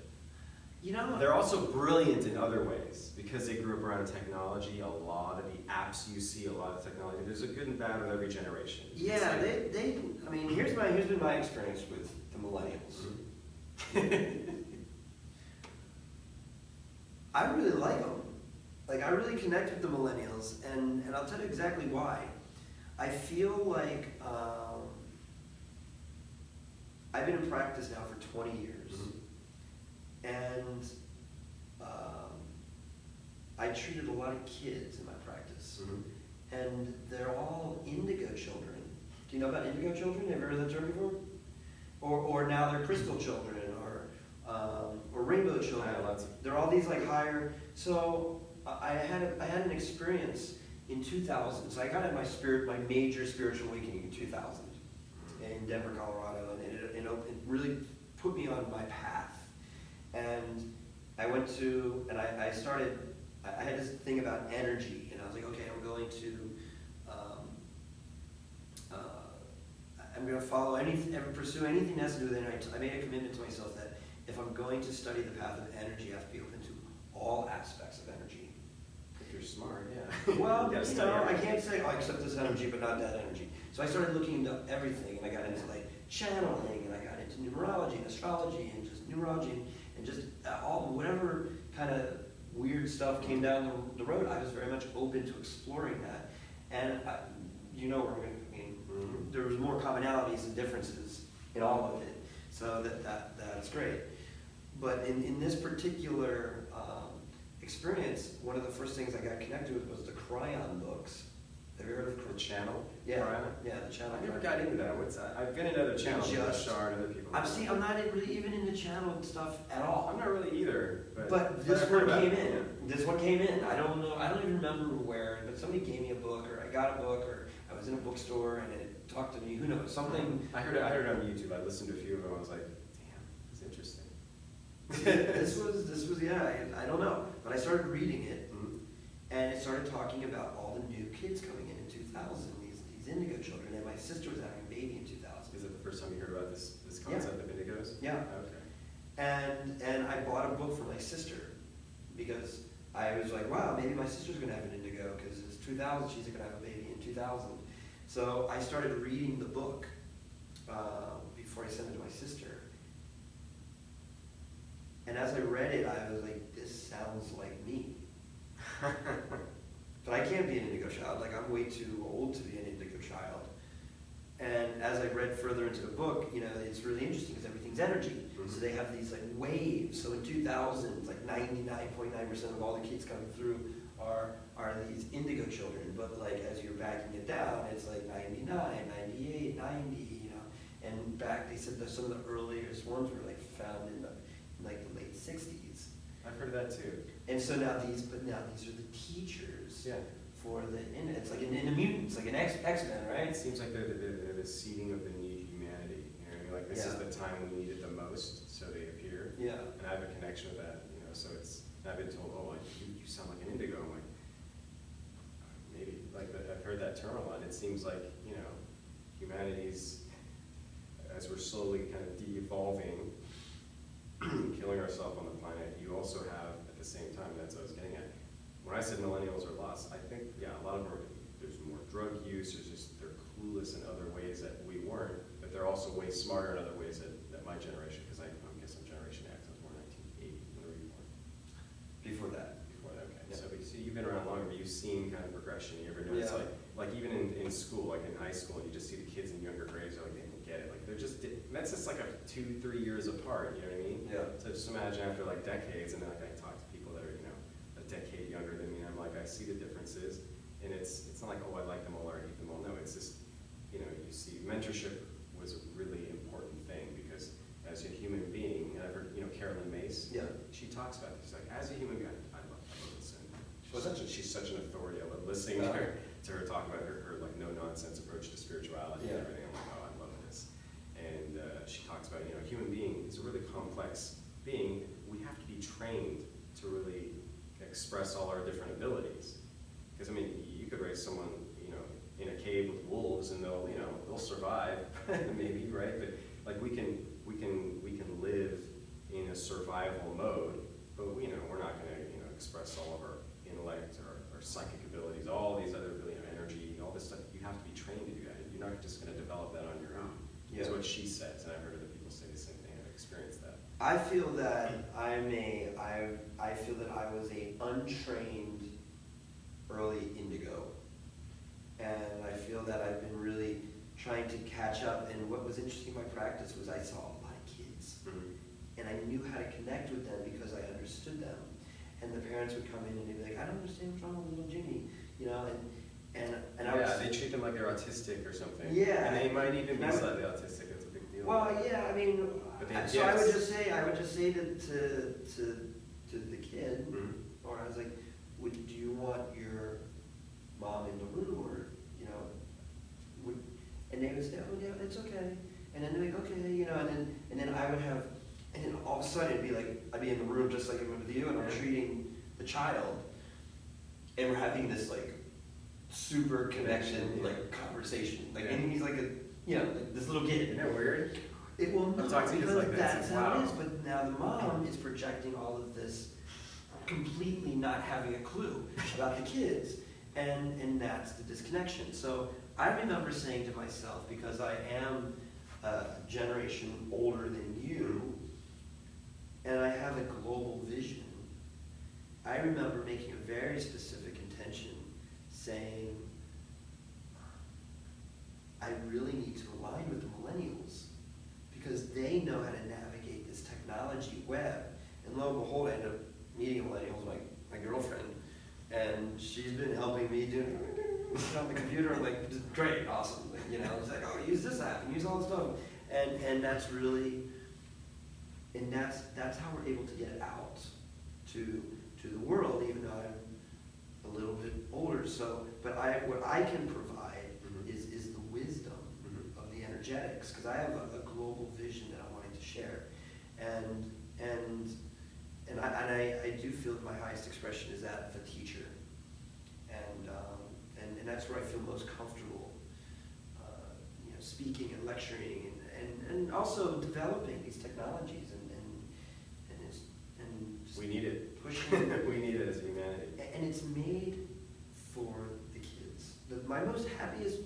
They're also brilliant in other ways, because they grew up around technology. A lot of the apps you see, a lot of technology, there's a good and bad with every generation. Yeah, I mean, here's been my experience with the millennials. I really like them. Like, I really connect with the millennials, and I'll tell you exactly why. I feel like I've been in practice now for 20 years, and I treated a lot of kids in my practice, and they're all indigo children. Do you know about indigo children? Have you ever heard that term before? Or now they're crystal children, or rainbow children. They're all these like higher. So I had an experience in 2000. So I got my major spiritual awakening in 2000 in Denver, Colorado, and it really put me on my path. And I went to, and I started. I had this thing about energy, and I was like, okay, I'm going to pursue anything that has to do with energy. I made a commitment to myself that if I'm going to study the path of energy, I have to be open to all aspects of energy. If you're smart, yeah. Well, I can't say, I accept this energy, but not that energy. So I started looking into everything, and I got into like channeling, and I got into numerology and astrology and just numerology and just all whatever kind of weird stuff came down the road. I was very much open to exploring that, and you know where we're going. I mean, there was more commonalities and differences in all of it, so that's great. But in this particular experience, one of the first things I got connected with was the Cryon books. Have you heard of The channel? Yeah, Cryon? yeah, the channel. I never got into that. What's that? I've been into other channels, Shar and other people. I'm not really even into channel stuff at all. I'm not really either. But this one came in. This one came in. I don't know. I don't even remember where, but somebody gave me a book, or I got a book, or I was in a bookstore and it talked to me. Who knows? Something. I heard it on YouTube. I listened to a few of them. I was like, damn, it's interesting. this was yeah. I don't know, but I started reading it, and it started talking about all the new kids coming in 2000. These indigo children, and my sister was having a baby in 2000. Is it the first time you heard about this concept of indigos? Yeah. Okay. And I bought a book for my sister because I was like, wow, maybe my sister's gonna have an indigo because it's 2000. She's gonna have a baby in 2000. So I started reading the book before I sent it to my sister. And as I read it, I was like, this sounds like me. But I can't be an indigo child. Like, I'm way too old to be an indigo child. And as I read further into the book, you know, it's really interesting because everything's energy. So they have these like waves. So in 2000, like 99.9% of all the kids coming through are these indigo children. But like as you're backing it down, it's like 99, 98, 90, you know. And back, they said that some of the earliest ones were like found in the late 60s. I've heard of that too. And so now these are the teachers. Yeah. For it's like in the mutants, like an X-Men, right? It seems like they're the seeding of the new humanity. You know what I mean? Like this is the time we need it the most, so they appear. Yeah. And I have a connection with that, you know. So I've been told, oh, like you sound like an indigo. I'm like, maybe. Like I've heard that term a lot. It seems like, you know, humanity's, as we're slowly kind of de-evolving, killing ourselves on the planet. You also have at the same time. That's what I was getting at. When I said millennials are lost, I think, yeah, a lot of them there's more drug use, they're clueless in other ways that we weren't, but they're also way smarter in other ways that my generation, because I guess I'm Generation X, I was born 1980, when were you born? Before that, okay. Yeah. So you've been around longer, but you've seen kind of progression. You ever notice, like even in school, like in high school, you just see the kids in younger grades, like they don't get it. Like that's just like a 2-3 years apart, you know what I mean? Yeah. So just imagine after like decades, and then like I talk to people that are, you know, a decade younger than me, and I'm like, I see the differences, and it's not like, oh, I like them all or I hate them all. No, it's just, you know, you see mentorship was a really important thing because as a human being, and I've heard, you know, Carolyn Mace, she talks about this. She's like, as a human being, I love listen. She's such an authority. I love listening to her talk about her like no-nonsense approach to spirituality and everything. I'm like, oh, I love this. And she talks about, you know, a human being is a really complex being. We have to be trained to really express all our different abilities. Because I mean, you could raise someone, you know, in a cave with wolves, and they'll survive, maybe, right? But like we can live in a survival mode, but we're not going to, you know, express all of our intellect or our psychic abilities, all these other, you know, energy, all this stuff. You have to be trained to do that. You're not just going to develop that on your own. Yeah. That's what she says, and I've heard other people say the same thing. I've experienced that. I feel that I feel that I was a untrained early indigo, and I feel that I've been really trying to catch up. And what was interesting in my practice was I saw a lot of kids, and I knew how to connect with them because I understood them. And the parents would come in and they'd be like, I don't understand what's wrong with little Jimmy, you know, and I was, they treat them like they're autistic or something. Yeah, and they might even be slightly autistic. That's a big deal. Well, yeah, I mean, so I would just say to the kid, or I was like, do you want your mom in the room, or, you know, and they would say, oh yeah, it's okay, and then they're like, okay, you know, and then I would have, and then all of a sudden it'd be like, I'd be in the room just like I'm with you, and I'm treating the child, and we're having this like super connection, like conversation, like, and he's like a, you know, like this little kid. Isn't that weird? It will not, because like that's how it is, but now the mom is projecting all of this, completely not having a clue about the kids, and that's the disconnection. So I remember saying to myself, because I am a generation older than you, and I have a global vision, I remember making a very specific intention, saying, I really need to align with the millennials, because they know how to navigate this technology web. And lo and behold, I ended up meeting millennials, my girlfriend, and she's been helping me do on the computer. I'm like, great, awesome. Like, it's like, oh, use this app and use all this stuff. And that's really, and that's how we're able to get it out to the world, even though I'm a little bit older. So, but what I can provide is the wisdom of the energetics, because I have a global vision that I'm wanting to share, and I do feel that my highest expression is that of a teacher, and that's where I feel most comfortable, speaking and lecturing and also developing these technologies and just we need it. pushing. We need it as humanity. And it's made for the kids. My most happiest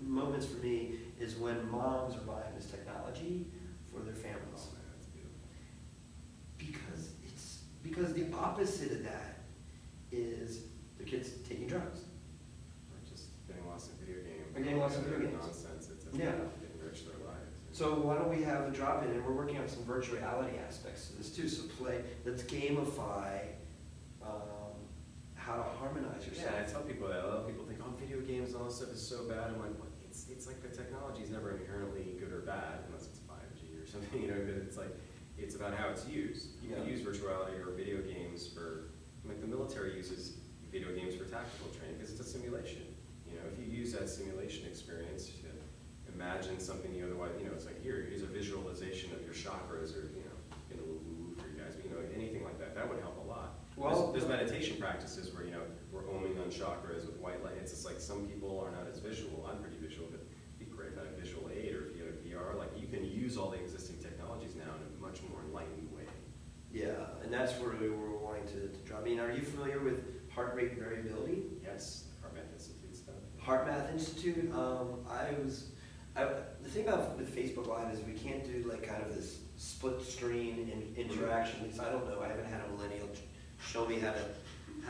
moments for me is when moms are buying this technology for their families. Oh man, that's beautiful. Because the opposite of that is the kids taking drugs. Or just getting lost in video games. Or getting lost in video games. Nonsense. It's Yeah. enrich their lives. So why don't we have a drop-in, and we're working on some virtual reality aspects to this too. So let's gamify how to harmonize yourself. Yeah, I tell people that. A lot of people think, oh, video games and all this stuff is so bad. I'm like, what? It's like the technology is never inherently good or bad, unless it's 5G or something, but it's like, it's about how it's used. You can use virtual reality or video games for, like the military uses video games for tactical training because it's a simulation. If you use that simulation experience to imagine something you otherwise, it's like, here's a visualization of your chakras, or, get a little woo for you guys, but anything like that, that would help a lot. Well, there's meditation practices where, we're oming on chakras with white light. It's just like some people are not as visual. I'm pretty visual, but it'd be great if I had a visual aid, or if you had a VR, like you can use all the existing technologies now in a much more enlightened way. Yeah, and that's where we were wanting to drop in. Are you familiar with heart rate variability? Yes, Heart Math Institute stuff. Heart Math Institute. The thing about with Facebook Live is we can't do like kind of this split screen interaction. At least I don't know. I haven't had a millennial show me how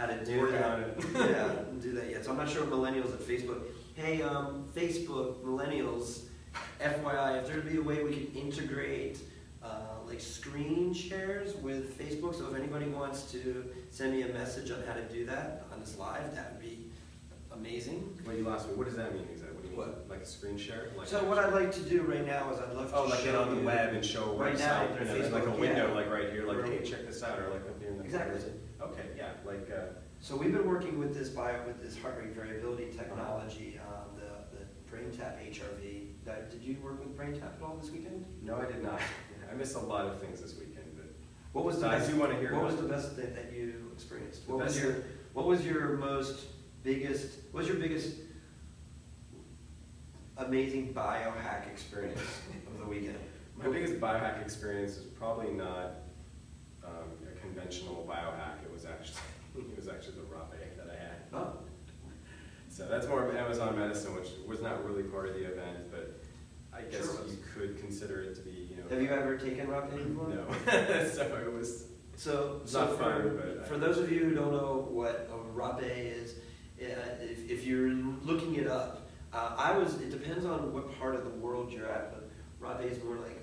to do Working that. on it. Yeah, do that yet. So I'm not sure if millennials at Facebook. Hey, Facebook millennials, FYI, if there'd be a way we could integrate like screen shares with Facebook. So if anybody wants to send me a message on how to do that on this live, that would be amazing. Well, you lost me. What does that mean exactly? What do you mean? What? Like a screen share? Like So what I'd like to do right now is I'd love to like show get on the you web and show a right website, now, and their then like a Facebook, window, yeah. like right here, like, Right. hey, check this out, or like up here in the Exactly. corner. Okay, yeah, like, So we've been working with this heart rate variability technology, the BrainTap HRV. Did you work with BrainTap at all this weekend? no, I did not. I missed a lot of things this weekend, but What was the So I best, do want to hear what about was the it. best thing that you experienced? The What was best- your biggest amazing biohack experience of the weekend? my biggest biohack experience is probably not a conventional biohack. It was actually the rape that I had. Oh, So that's more of Amazon medicine, which was not really part of the event, but I guess Sure was. you could consider it to be, have you ever taken rape before? No. So it was. So, It's so not fun, but for those of you who don't know what a rape is, if you're looking it up, it depends on what part of the world you're at, but rape is more like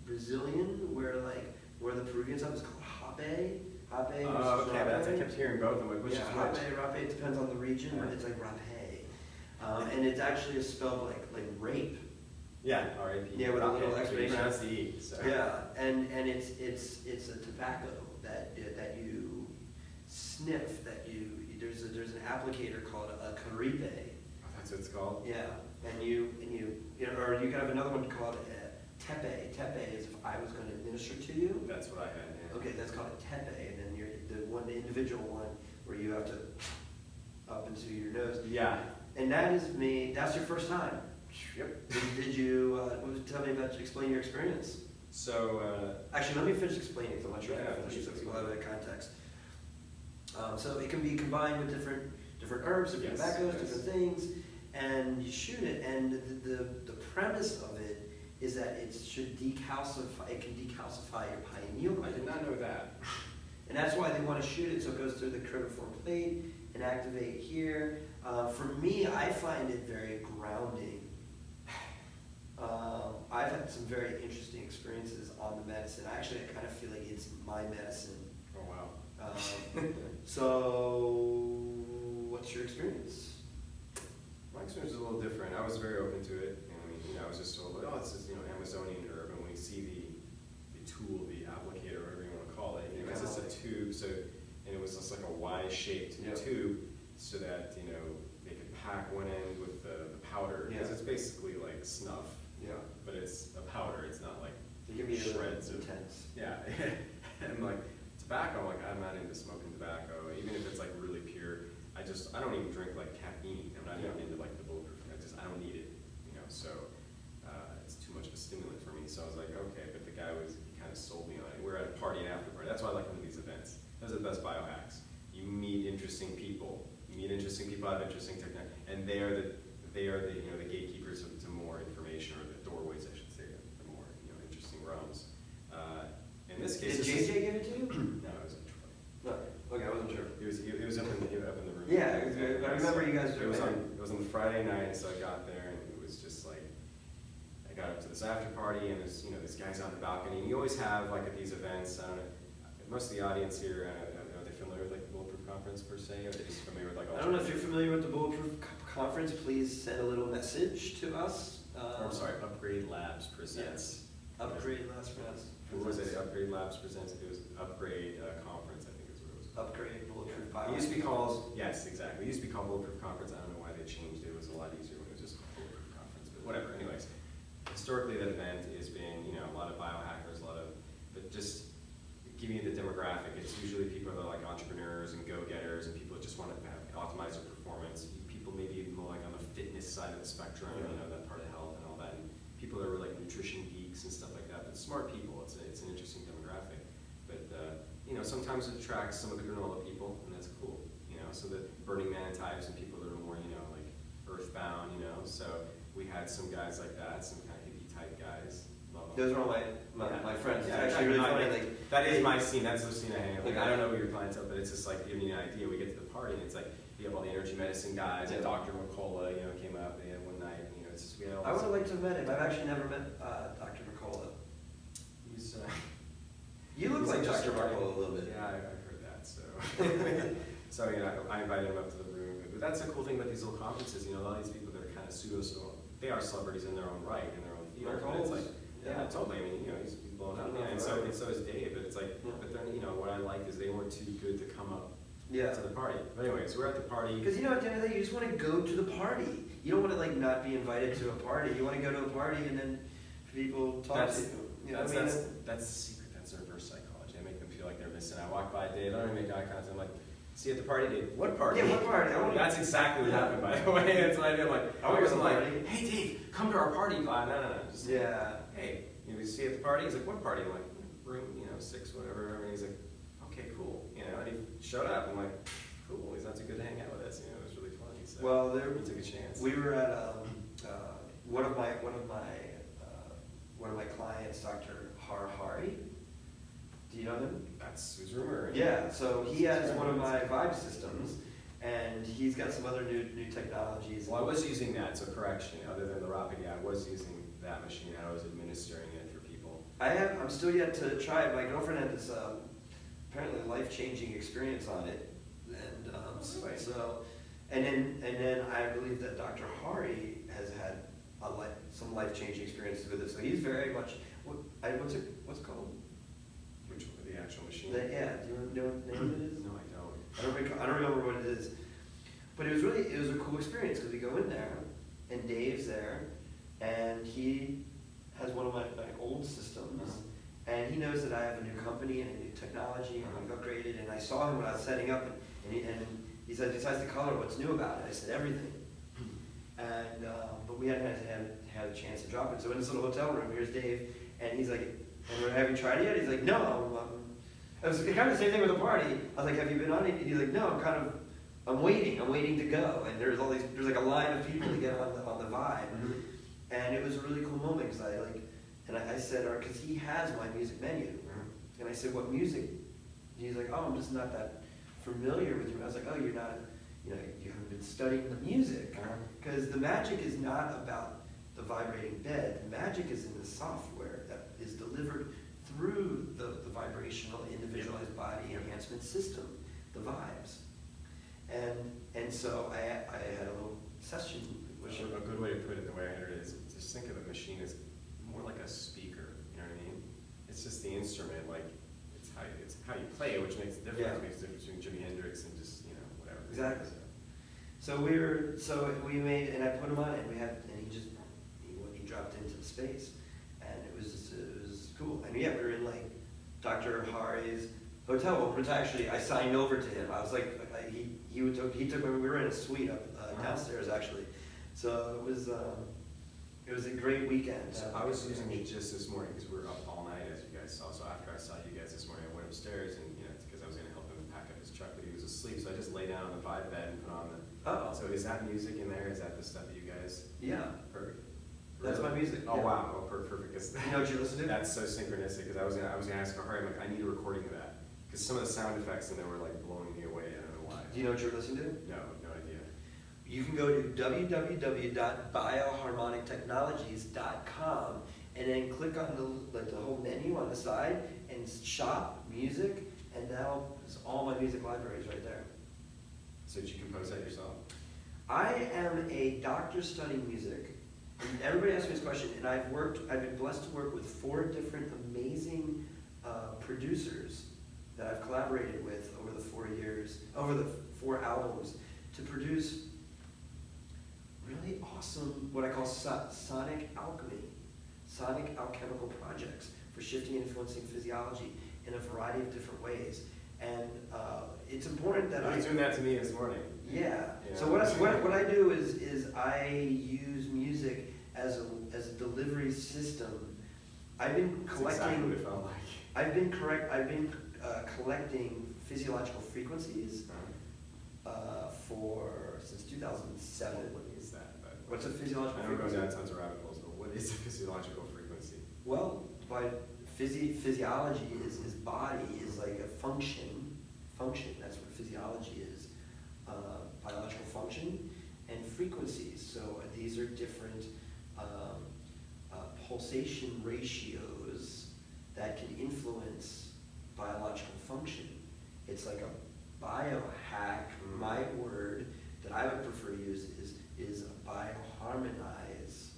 Brazilian, where the Peruvian stuff is called hape. Hape Oh, versus okay, rape. I kept hearing both. I'm like, which is which? Rape, it depends on the region, but it's like rape. And it actually is spelled like rape. Yeah, R-A-P. Yeah, with a little Okay, explanation. you pronounce the E. So. Yeah, and it's a tobacco that you sniff. There's an applicator called a caribe. Oh, that's what it's called? Yeah, or you can have another one called tepe. Tepe is if I was going to administer to you. That's what I had, yeah. Okay, that's called a tepe, and then the individual one where you have to up into your nose. Yeah. And that is me. That's your first time. Yep. Did you tell me explain your experience? So, Actually, let me finish explaining because I'm not sure if I Yeah, finished please it. explain. We'll have it in context. So it can be combined with different herbs, different Yes, tobaccos, yes. different things, and you shoot it, and the premise of it is that it should decalcify. It can decalcify your pineal. I did not know that. And that's why they want to shoot it, so it goes through the cruciform plate and activate here. For me, I find it very grounding. I've had some very interesting experiences on the medicine. Actually, I kind of feel like it's my medicine. Oh wow. So, what's your experience? My experience is a little different. I was very open to it. And I mean, you know, I was just told, oh, it's this, you know, Amazonian herb, and when you see the tool, the applicator, whatever you want to call it, you know, it's just a tube. So, and it was just like a Y-shaped tube, so that you know they could pack one end with the powder, because it's basically like snuff. Yeah. But it's a powder. It's not like It can be shreds of intense. Yeah. And like tobacco, I'm like, I'm not into smoking tobacco, even if it's like really pure. I don't even drink like caffeine. I'm not even into like the bulletproof. I don't need it, you know. So it's too much of a stimulant for me. So I was like, okay. But the guy he kind of sold me on it. We're at a party and after party. That's why I like coming to these events. Those are the best biohacks. You meet interesting people. You meet interesting people have interesting technology, and they are the you know the gatekeepers to more information, or the doorways, I should say, to more interesting realms. In this case, did JJ give it to you? No, it was in Troy. No. Okay, I wasn't sure. It was up in the room. Yeah, I remember you guys. It was on the Friday night, so I got there, and it was just like I got up to this after party, and this this guy's on the balcony. And you always have like at these events. I don't know, most of the audience here are they familiar with like the Bulletproof Conference per se, or are they just familiar with like? I don't know if you're familiar with the Bulletproof Conference. Please send a little message to us. I'm sorry, Upgrade Labs presents. Upgrade Labs presents. What was it? Upgrade Labs presents. It was Upgrade Conference, I think is what it was. Upgrade Bulletproof It used to be called, Conference. yes, exactly. It used to be called Bulletproof Conference. I don't know why they changed it. It was a lot easier when it was just called Bulletproof Conference, but whatever. Anyways, historically that event has been, a lot of biohackers, but just giving you the demographic, it's usually people that are like entrepreneurs and go-getters and people that just want to optimize their performance. People maybe even more like on the fitness side of the spectrum, that part of health and all that. And people that are like nutrition geeks and stuff like that, but smart people. It's an interesting demographic. But sometimes it attracts some of the granola people, and that's cool. So the Burning Man types and people that are more like earthbound. So we had some guys like that, some kind of hippie type guys. Those are all my friends. Yeah, it's actually really funny. That is my scene. That's the scene I hang out with. I don't know who your clientele, but it's just like giving you an idea. We get to the party, and it's like you have all the energy medicine guys, and Dr. McCullough, came out one night. It's just we had all I would have liked to have met him. I've actually never met Dr. McCullough. He's you look like Dr. McCullough a little bit. Yeah, I've heard that. So, so I invited him up to the room. But that's the cool thing about these little conferences. A lot of these people that are kind of they are celebrities in their own right, in their own field. But it's like, yeah, totally. I mean, he's blown up, and so is Dave. But it's like, but then what I like is they weren't too good to come up to the party. But anyways, we're at the party. Because at the end of the day, you just want to go to the party. You don't want to not be invited to a party. You want to go to a party and then people talk to you. That's the secret. That's reverse psychology. I make them feel like they're missing out. I walk by Dave, I don't even make eye contact. I'm like, see you at the party, Dave. What party? Yeah, what party? That's exactly what happened, by the way. That's what I did. I'm like, I wasn't like, hey Dave, come to our party. No. Just hey, we see you at the party. He's like, what party? I'm like, room 6, whatever. And he's like, okay, cool. And he showed up. I'm like, cool. He's not too good to hang out with us. It was really funny. So well, we took a chance. We were at one of my clients, Dr. Hari. Do you know him? That's who's rumor. Yeah. So he has one of my Vibe systems, and he's got some other new technologies. Well, I was using that. So correction. Other than the Rapid, I was using that machine. I was administering it for people. I'm still yet to try it. My girlfriend had this apparently life-changing experience on it, and then I believe that Dr. Hari has had some life-changing experiences with it. So he's very much what's it called? Which one? The actual machine? Do you know what the name of it is? No, I don't. I don't remember what it is. But it was a cool experience because we go in there and Dave's there and he has one of my old systems and he knows that I have a new company and a new technology and I've upgraded, and I saw him when I was setting up and he said, besides the color, what's new about it? I said, everything. And but we hadn't had a chance to drop it. So in this little hotel room, here's Dave and he's like, have you tried it yet? He's like, no. It was kind of the same thing with the party. I was like, have you been on it? And he's like, no, I'm kind of I'm waiting to go, and there's like a line of people to get on the Vibe, and it was a really cool moment because I said, because he has my music menu, and I said, what music? And he's like, oh, I'm just not that familiar with you. I was like, oh, you're not, you haven't been studying the music, because the magic is not about the vibrating bed. The magic is in the software that is delivered through the vibrational individualized body enhancement system, the vibes. And so I had a little session. Which a good way to put it, the way I heard it, is just think of the machine as more like a speaker. You know what I mean? It's just the instrument, like it's how you play it, which makes a difference. It makes a difference between Jimi Hendrix and just whatever. Exactly. So we made, and I put him on it. And he dropped into the space, and it was cool. And we were in like Dr. Hari's hotel, which actually I signed over to him. I was like, he took me. We were in a suite up downstairs actually. So it was a great weekend. So I was using it just this morning because we were up all night, as you guys saw. So after I saw you guys this morning, I went upstairs and because I was going to help him pack up his truck, but he was asleep. So I just lay down on the Vibe bed and put on the. Oh. So is that music in there? Is that the stuff that you guys? Yeah. Heard? That's my music. Oh wow! Oh, perfect. You know what you listen to? That's so synchronistic. Because I was gonna ask Harry, I'm like, I need a recording of that because some of the sound effects in there were like blowing me away. I don't know why. Do you know what you're listening to? No idea. You can go to www.bioharmonictechnologies.com and then click on the whole menu on the side and shop music, and now it's all my music libraries right there. So did you compose that yourself? I am a doctor studying music. And everybody asks me this question, and I've been blessed to work with 4 different amazing producers that I've collaborated with over the 4 albums, to produce really awesome, what I call sonic alchemical projects for shifting and influencing physiology in a variety of different ways. And it's important that I was doing that to me this morning. Yeah. So what I do is I use music as a delivery system. I've been collecting. That's exactly what it felt like. I've been collecting physiological frequencies since 2007. What is that? What's a physiological I know we're going frequency? down tons of rabbit holes, but what is a physiological frequency? Well, by physiology is body is like a function. That's what physiology is. Biological function and frequencies. So these are different pulsation ratios that can influence biological function. It's like a biohack. My word that I would prefer to use is a bioharmonize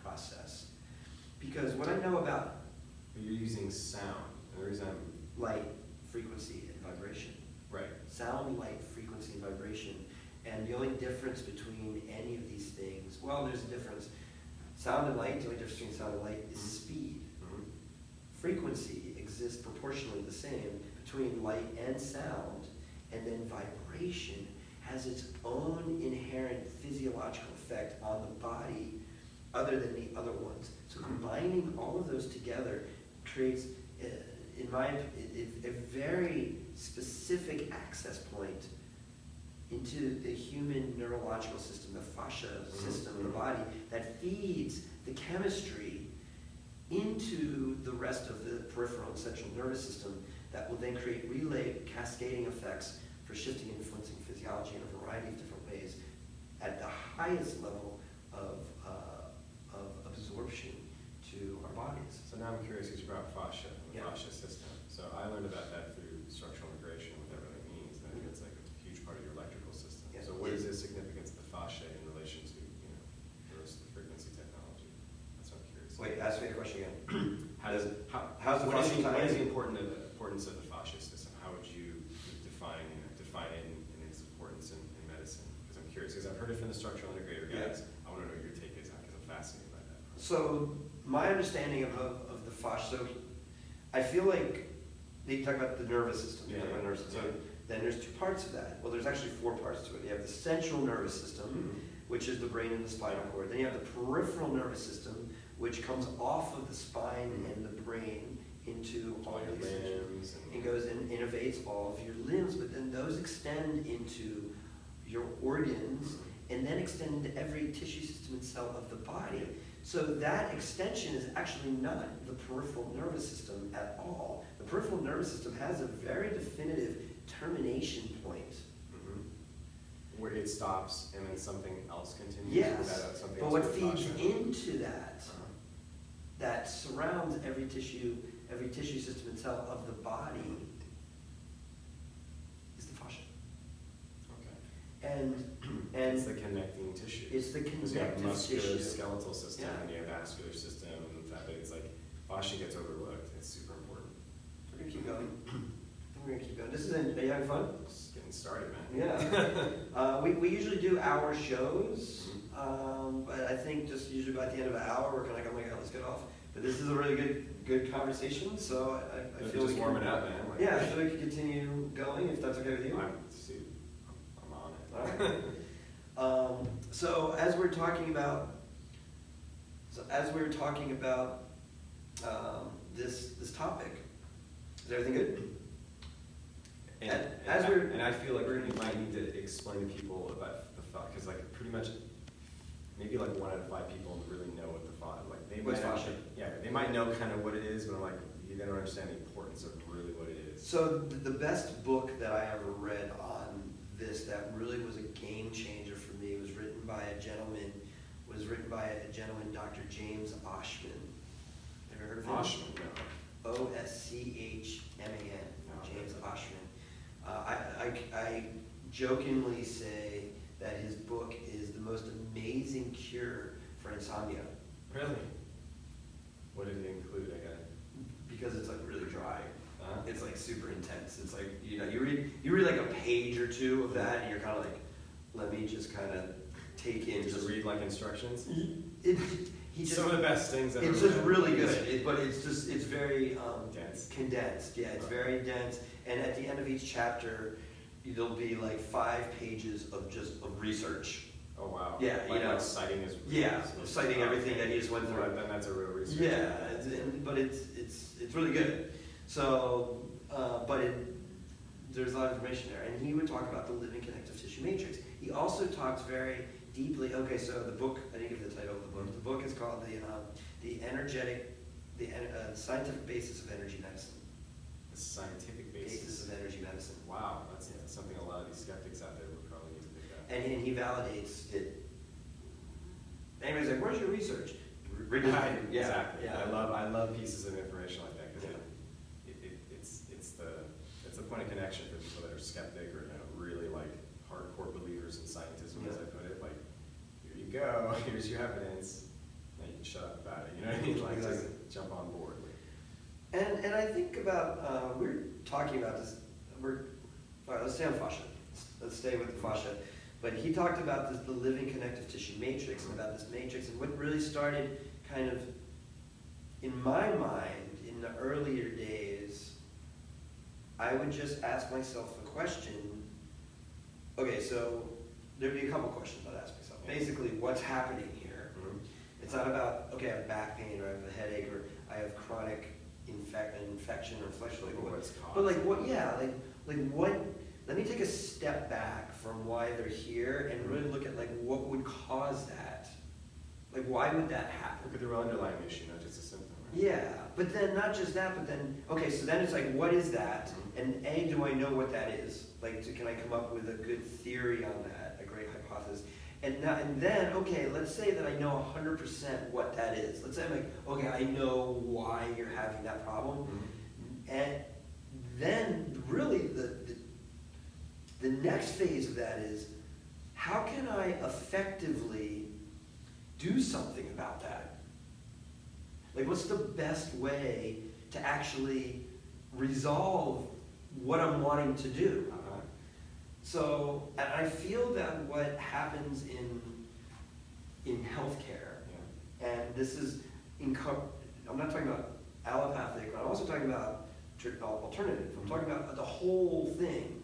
process. Because what I know about You're using sound. And the reason I'm light, frequency, and vibration. right. Sound, light, frequency, and vibration. And the only difference between any of these things, well, there's a difference. Sound and light, the only difference between sound and light is speed. Frequency exists proportionally the same between light and sound, and then vibration has its own inherent physiological effect on the body other than the other ones. So combining all of those together creates, in my opinion, a very specific access point into the human neurological system, the fascia system of the body, that feeds the chemistry into the rest of the peripheral and central nervous system that will then create relay cascading effects for shifting and influencing physiology in a variety of different ways at the highest level of absorption to our bodies. So now I'm curious because you brought fascia, the Yeah. fascia system. So I learned about that through structural integration, what that really means. And I think it's like a huge part of your electrical system. Yeah. So what is the significance of the fascia in relation to the rest of the frequency technology? That's what I'm curious. Wait, ask me a question again. How's the what is the importance of the fascia system? How would you define it and its importance in medicine? Because I'm curious, because I've heard it from the structural integrator guys. I want to know what your take is on because I'm fascinated by that. So my understanding of the fascia, so I feel like you talk about the nervous system. Yeah. Nervous system. Then there's 2 parts of that. Well, there's actually 4 parts to it. You have the central nervous system, which is the brain and the spinal cord. Then you have the peripheral nervous system, which comes off of the spine and the brain into all your these limbs. It goes and innervates all of your limbs, but then those extend into your organs, and then extend into every tissue system and cell of the body. So that extension is actually not the peripheral nervous system at all. The peripheral nervous system has a very definitive termination point. Mm-hmm. Where it stops and then something else continues. Yes, but what feeds into that, that surrounds every tissue system and cell of the body, is the fascia. Okay. And it's the connecting tissue. It's the Because you have connective muscular tissue. skeletal system Yeah. and you have vascular system and that, but it's like fascia gets overlooked. It's super important. We're gonna keep going. This is are you having fun? It's getting started, man. Yeah. We usually do hour shows, but I think just usually by the end of an hour we're kind of like, oh my god, let's get off. But this is a really good conversation, so I feel just warming up, man. Like, yeah, I feel we can continue going if that's okay with you. I'm on it. All right. So as we're talking about, this topic, is everything good? And I feel like we might need to explain to people about the thought, because like pretty much, maybe like 1 out of 5 people really know what the thought, like they What's might, fascia? yeah, they might know kind of what it is, but I'm like, they don't understand the importance of really what it is. So the best book that I ever read on this that really was a game changer for me was written by a gentleman, Dr. James Oschman. Have you heard of him? Oschman, no. Oschman. No, James okay. Oschman. I jokingly say that his book is the most amazing cure for insomnia. Really? What did it include? I got Because it's like really dry. Uh-huh. It's like super intense. It's like, you read like a page or two of that and you're kind of like, let me just kind of take in. Just read like instructions? Some of the best things that it's just really good, but it's very dense. condensed. Yeah, it's very dense. And at the end of each chapter, there'll be like 5 pages of research. Oh wow. Yeah, like citing his. Citing everything that he just went through. Well, then that's a real research. Yeah, but it's really good. So, there's a lot of information there, and he would talk about the living connective tissue matrix. He also talks very deeply. Okay, so the book, I didn't give the title of the book. The book is called the Scientific Basis of Energy Medicine. The scientific basis of energy medicine. Wow, that's something a lot of these skeptics out there would probably need to pick up. And he validates it. Anybody's like, "Where's your research?" Read it. Yeah, exactly. Yeah. I love pieces of information like that because it's the point of connection for people that are skeptic or really like hardcore believers in scientism, as I put it. Like, here you go, here's your evidence. Now you can shut up about it. You know what I mean? Like, Exactly. just jump on board. And I think about we're talking about this. All right, let's stay on fascia. Let's stay with the fascia. But he talked about the living connective tissue matrix and about this matrix, and what really started kind of in my mind in the earlier days. I would just ask myself the question. Okay, so there'd be a couple questions I'd ask myself. Basically, what's happening here? Mm-hmm. It's not about, okay, I have back pain or I have a headache or I have chronic infection or flesh. Like what? But like what? Yeah, like what? Let me take a step back from why they're here and really look at like what would cause that. Like why would that happen? Look at the real underlying issue, not just a symptom. Right? Yeah, but then not just that, but then okay, so then it's like what is that? And A, do I know what that is? Like, can I come up with a good theory on that, a great hypothesis? And then, okay, let's say that I know 100% what that is. Let's say I'm like, okay, I know why you're having that problem. Mm-hmm. And then really the next phase of that is, how can I effectively do something about that? Like, what's the best way to actually resolve what I'm wanting to do? So, and I feel that what happens in healthcare, and this is, I'm not talking about allopathic, but I'm also talking about alternative. I'm talking about the whole thing.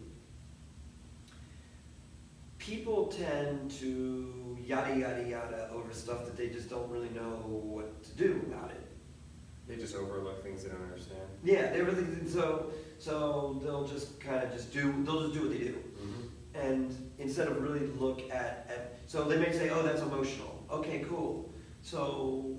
People tend to yada yada yada over stuff that they just don't really know what to do about it. They just overlook things they don't understand. Yeah, they really so they'll just kind of do what they do. Mm-hmm. And instead of really look at so they may say, oh, that's emotional. Okay, cool. So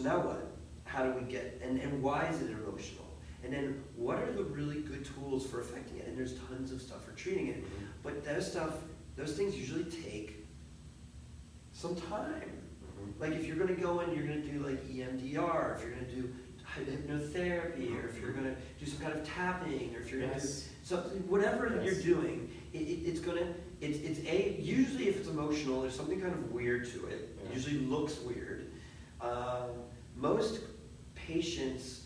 now what? How do we get, and why is it emotional? And then what are the really good tools for affecting it? And there's tons of stuff for treating it. Mm-hmm. But those things usually take some time. Mm-hmm. Like if you're gonna go in, you're gonna do like EMDR, if you're gonna do hypnotherapy, or if you're gonna do some kind of tapping, or if you're gonna do something, whatever Yes. you're doing, usually if it's emotional, there's something kind of weird to it. Yeah. It usually looks weird. Most patients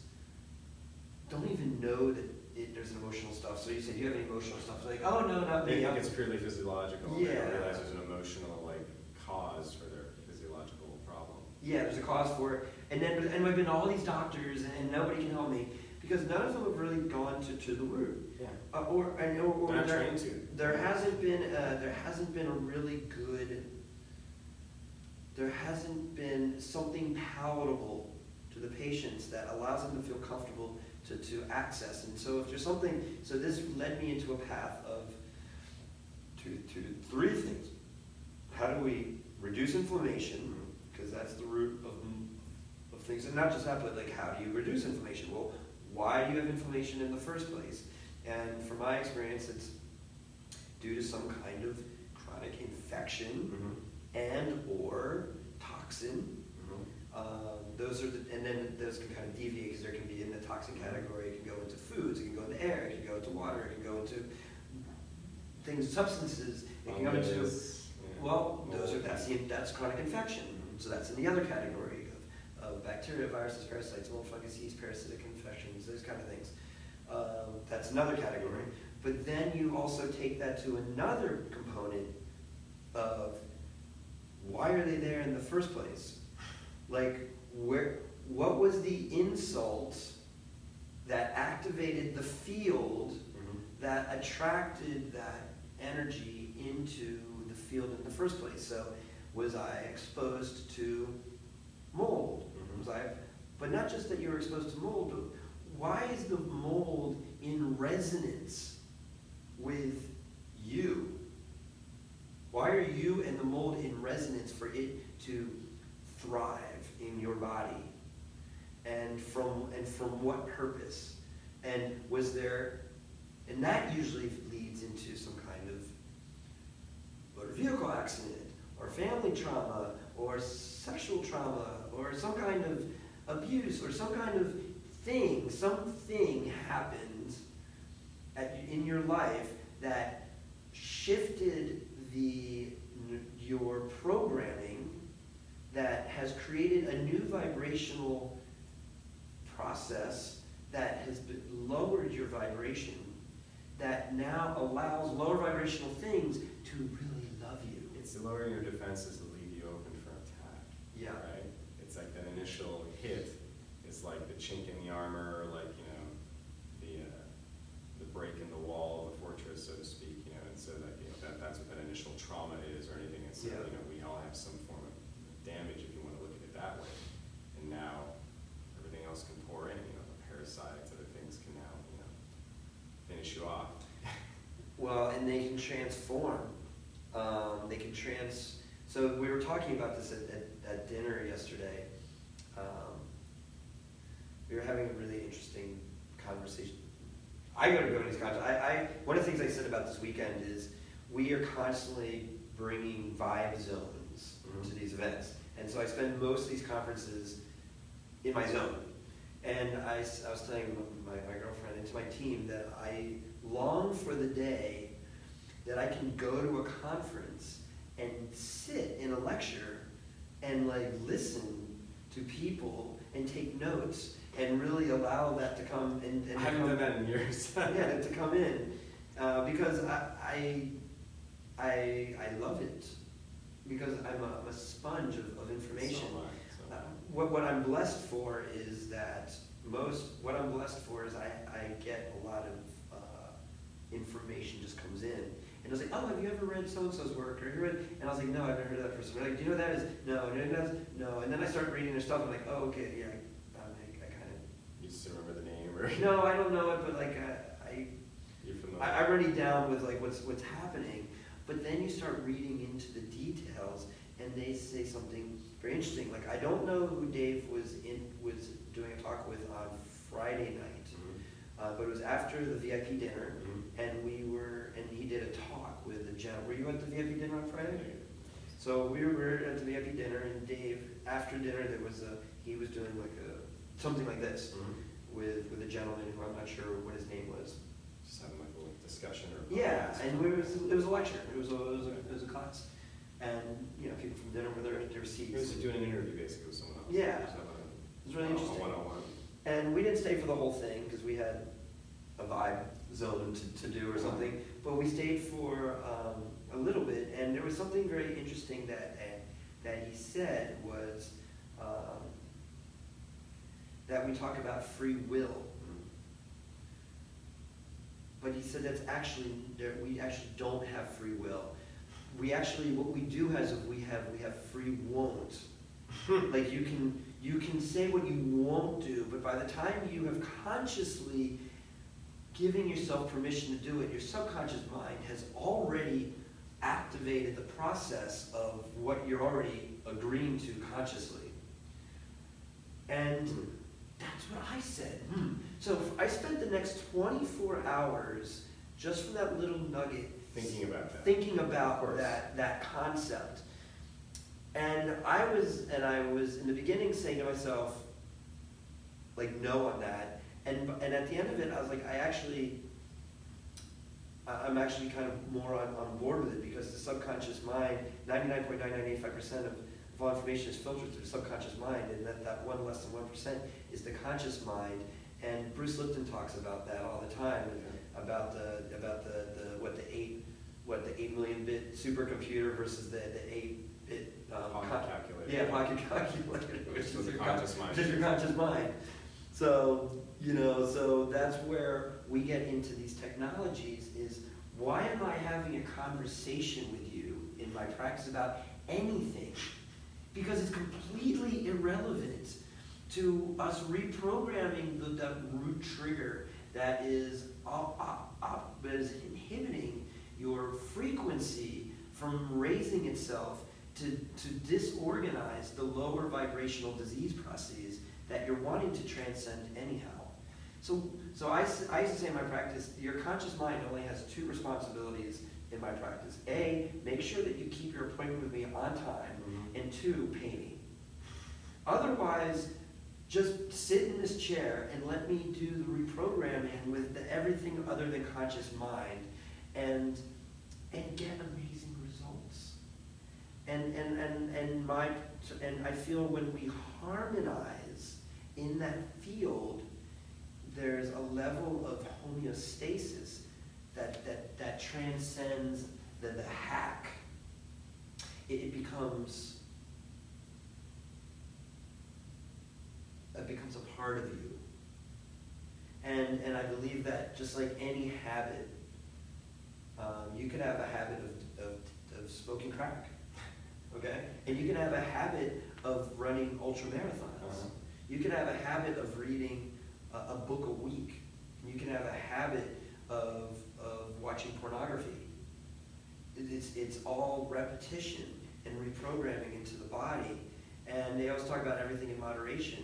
don't even know that there's an emotional stuff. So you say, do you have any emotional stuff? It's like, oh no, not They me. think it's purely physiological. Yeah. They don't realize there's an emotional cause for their physiological problem. Yeah, there's a cause for it. And I've been to all these doctors and nobody can help me because none of them have really gone to the root. Yeah. Or They're not trained to. There hasn't been a really good. There hasn't been something palatable to the patients that allows them to feel comfortable to access. And so if there's something, so this led me into a path of three things. How do we reduce inflammation? Because that's the root of things, and not just that, but like how do you reduce inflammation? Well, why do you have inflammation in the first place? And from my experience, it's due to some kind of chronic infection and or toxin. Those are and then those can kind of deviate because there can be in the toxin category. It can go into foods, it can go into air, it can go into water, it can go into things, substances. It can go into that's chronic infection. So that's in the other category of bacteria, viruses, parasites, mold, fungus, yeast, parasitic infections, those kind of things. That's another category. But then you also take that to another component of why are they there in the first place? Like, what was the insult that activated the field that attracted that energy into the field in the first place? So, was I exposed to mold? But not just that you were exposed to mold, but why is the mold in resonance with you? Why are you and the mold in resonance for it to thrive in your body? And from what purpose? And was there, and that usually leads into some kind of motor vehicle accident, or family trauma, or sexual trauma, or some kind of abuse, or some kind of thing. Something happened in your life that shifted your programming, that has created a new vibrational process that has lowered your vibration, that now allows lower vibrational things to really love you. It's lowering your defenses to leave you open for attack. Yeah. Right? It's like that initial hit is like the chink in the armor, like, the break in the wall of the fortress, so to speak, and so that, that's what that initial trauma is or anything. And so, we all have some form of damage if you want to look at it that way. And now everything else can pour in, the parasites, other things can now, finish you off. Well, and they can transform. So we were talking about this at dinner yesterday. We were having a really interesting conversation. I gotta go to these conferences. One of the things I said about this weekend is we are constantly bringing vibe zones to these events. And so I spend most of these conferences in my zone. And I was telling my girlfriend and to my team that I long for the day that I can go to a conference and sit in a lecture and listen to people and take notes and really allow that to come and I haven't done that in years. Yeah, to come in because I love it because I'm a sponge of information. So much. What I'm blessed for is that I get a lot of information just comes in. And I was like, oh, have you ever read so-and-so's work? Or have you read? And I was like, no, I've never heard of that person. They're like, do you know what that is? No. No. And then I started reading their stuff. I'm like, oh, okay, yeah. I kind of. You just remember the name, or? No, I don't know it, but You're familiar I already down with like what's happening, but then you start reading into the details, and they say something very interesting. Like, I don't know who Dave was doing a talk with on Friday night, but it was after the VIP dinner, and he did a talk with a gentleman. Were you at the VIP dinner on Friday? So we were at the VIP dinner, and Dave, after dinner, he was doing like something like this with a gentleman who I'm not sure what his name was. Just having like a little discussion or and it was a lecture. It was a class, and people from dinner were there at their seats. He was doing an interview basically with someone else. Yeah, it was really interesting. A one-on-one. And we didn't stay for the whole thing because we had a vibe zone to do or something, but we stayed for a little bit, and there was something very interesting that he said was that we talk about free will, but he said that's actually we actually don't have free will. We actually, what we do is we have free won't. Like you can say what you won't do, but by the time you have consciously given yourself permission to do it, your subconscious mind has already activated the process of what you're already agreeing to consciously. And that's what I said. So I spent the next 24 hours just from that little nugget Thinking about that concept. And I was in the beginning saying to myself, like, no on that. And at the end of it, I was like, I'm actually kind of more on board with it, because the subconscious mind, 99.9985% of all information is filtered through the subconscious mind, and that one less than 1% is the conscious mind. And Bruce Lipton talks about that all the time, about the 8 million bit supercomputer versus the 8-bit pocket calculator. Yeah, pocket calculator, which is your conscious mind. Just your conscious mind. So so that's where we get into these technologies. Is why am I having a conversation with you in my practice about anything? Because it's completely irrelevant to us reprogramming the root trigger that is inhibiting your frequency from raising itself to disorganize the lower vibrational disease processes that you're wanting to transcend anyhow. So I used to say in my practice, your conscious mind only has 2 responsibilities in my practice. A, make sure that you keep your appointment with me on time, and 2, pay me. Otherwise, just sit in this chair and let me do the reprogramming with everything other than conscious mind, and get amazing results. And I feel when we harmonize in that field, there's a level of homeostasis that transcends the hack. It becomes a part of you. And I believe that just like any habit, you could have a habit of smoking crack, okay? And you can have a habit of running ultra marathons. You can have a habit of reading a book a week. You can have a habit of watching pornography. It's all repetition and reprogramming into the body. And they always talk about everything in moderation.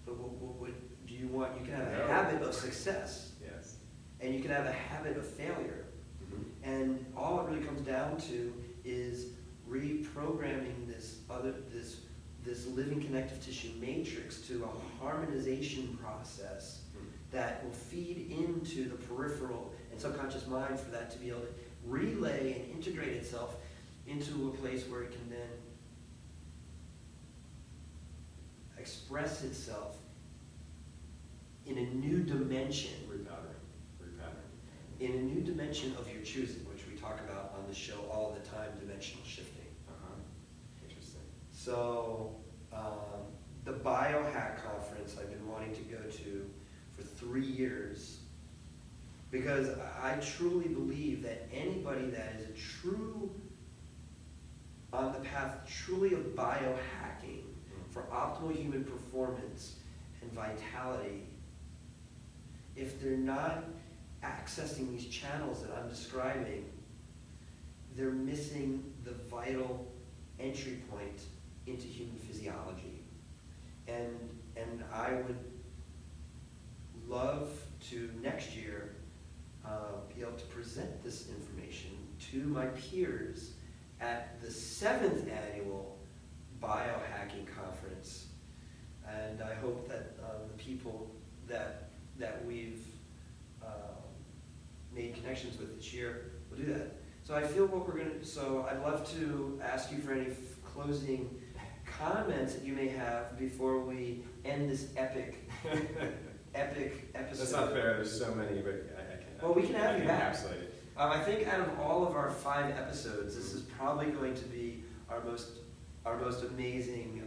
But what do you want? You can have a habit of success. Yes. And you can have a habit of failure. And all it really comes down to is reprogramming this living connective tissue matrix to a harmonization process that will feed into the peripheral and subconscious mind for that to be able to relay and integrate itself into a place where it can then express itself in a new dimension. Repattern. In a new dimension of your choosing, which we talk about on the show all the time, dimensional shifting. Interesting. So, the Biohack Conference I've been wanting to go to for 3 years, because I truly believe that anybody that is on the path truly of biohacking for optimal human performance and vitality, if they're not accessing these channels that I'm describing, they're missing the vital entry point into human physiology. And I would love to next year be able to present this information to my peers at the 7th annual biohacking conference. And I hope that the people that we've made connections with this year will do that. So I feel so I'd love to ask you for any closing comments that you may have before we end this epic episode. That's not fair, there's so many, but I can. Well, we can have you back. Encapsulate it. I think out of all of our 5 episodes, this is probably going to be our most amazing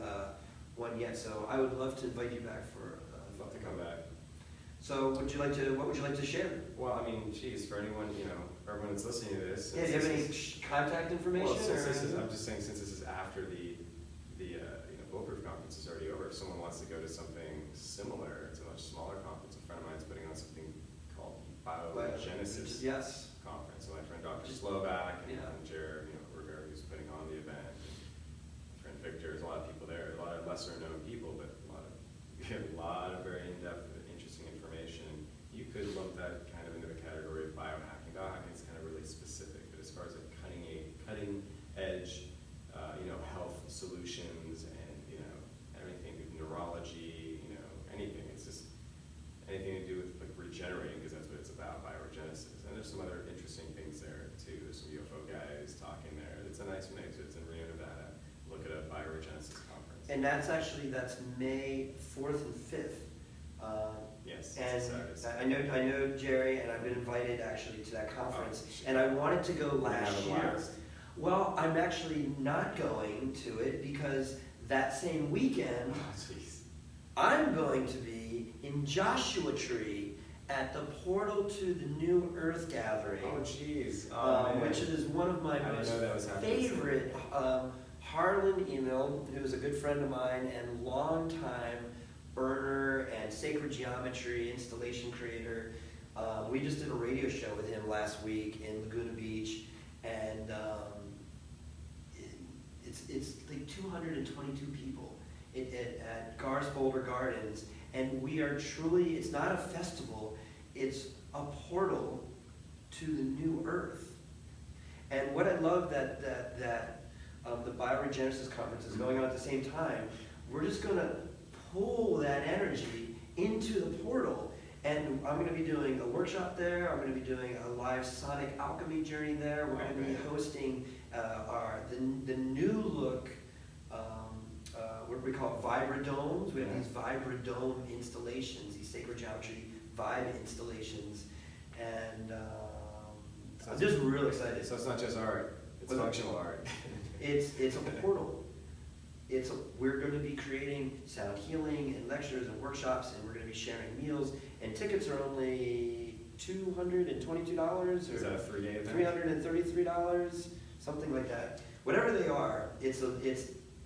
one yet. So I would love to invite you back for. I'd love to come back. So what would you like to share? Well, I mean, geez, for anyone, for everyone that's listening to this. Yeah, do you have any contact information? Well, I'm just saying, since this is after the Bulletproof conference is already over, if someone wants to go to something similar, it's a much smaller conference. A friend of mine's putting on something called Biogenesis Yes. Conference. So my friend Dr. Slovak and Yeah. Jared, Rivera, who's putting on the event. And my friend Victor, there's a lot of people there, a lot of lesser known people, but a lot of very in-depth, interesting information. You could lump that kind of into the category of biohacking. Biohacking is kind of really specific, but as far as like cutting edge, health solutions and everything with neurology, anything. It's just anything to do with like regenerating, because that's what it's about, biogenesis. And there's some other interesting things there too. There's some UFO guys talking there. It's a nice mix. It's in Reno, Nevada. Look at a Biogenesis conference. And that's May 4th and 5th. Yes. And I know Jerry, and I've been invited actually to that conference, and I wanted to go last year. Well, I'm actually not going to it because that same weekend, I'm going to be in Joshua Tree at the portal to the New Earth Gathering. Oh, jeez. Which is one of my most favorite. Harlan Emil, who is a good friend of mine and longtime burner and sacred geometry installation creator. We just did a radio show with him last week in Laguna Beach, and it's like 222 people at Gar's Boulder Gardens, and we are truly, it's not a festival, it's a portal to the new earth. And what I love that the Bioregenesis Conference is going on at the same time, we're just going to pull that energy into the portal. And I'm going to be doing a workshop there. I'm going to be doing a live sonic alchemy journey there. We're going to be hosting the new look, what we call vibrodomes. We have these vibrodome installations, these sacred geometry vibe installations. And I'm just real excited. So it's not just art, it's functional art. It's a portal. We're going to be creating sound healing and lectures and workshops, and we're going to be sharing meals. And tickets are only $222, or is that a 3-day event? $333, something like that. Whatever they are, it's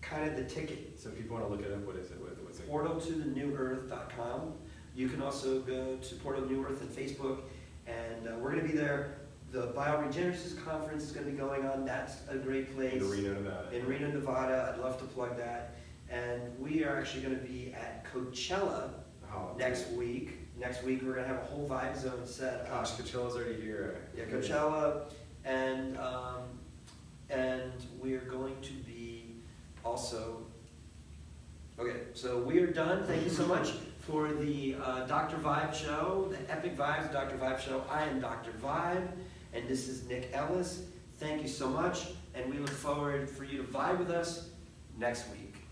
kind of the ticket. So if people want to look it up, what is it? What's it? Portaltothenewearth.com. You can also go to Portal New Earth on Facebook, and we're going to be there. The Bioregenesis Conference is going to be going on. That's a great place. In Reno, Nevada. In Reno, Nevada. I'd love to plug that. And we are actually going to be at Coachella next week. Next week we're going to have a whole Vibe Zone set. Gosh, Coachella's already here. Yeah, Coachella. And we are going to be also... Okay, so we are done. Thank you so much for the Dr. Vibe Show, the Epic Vibes Dr. Vibe Show. I am Dr. Vibe, and this is Nick Ellis. Thank you so much, and we look forward for you to vibe with us next week.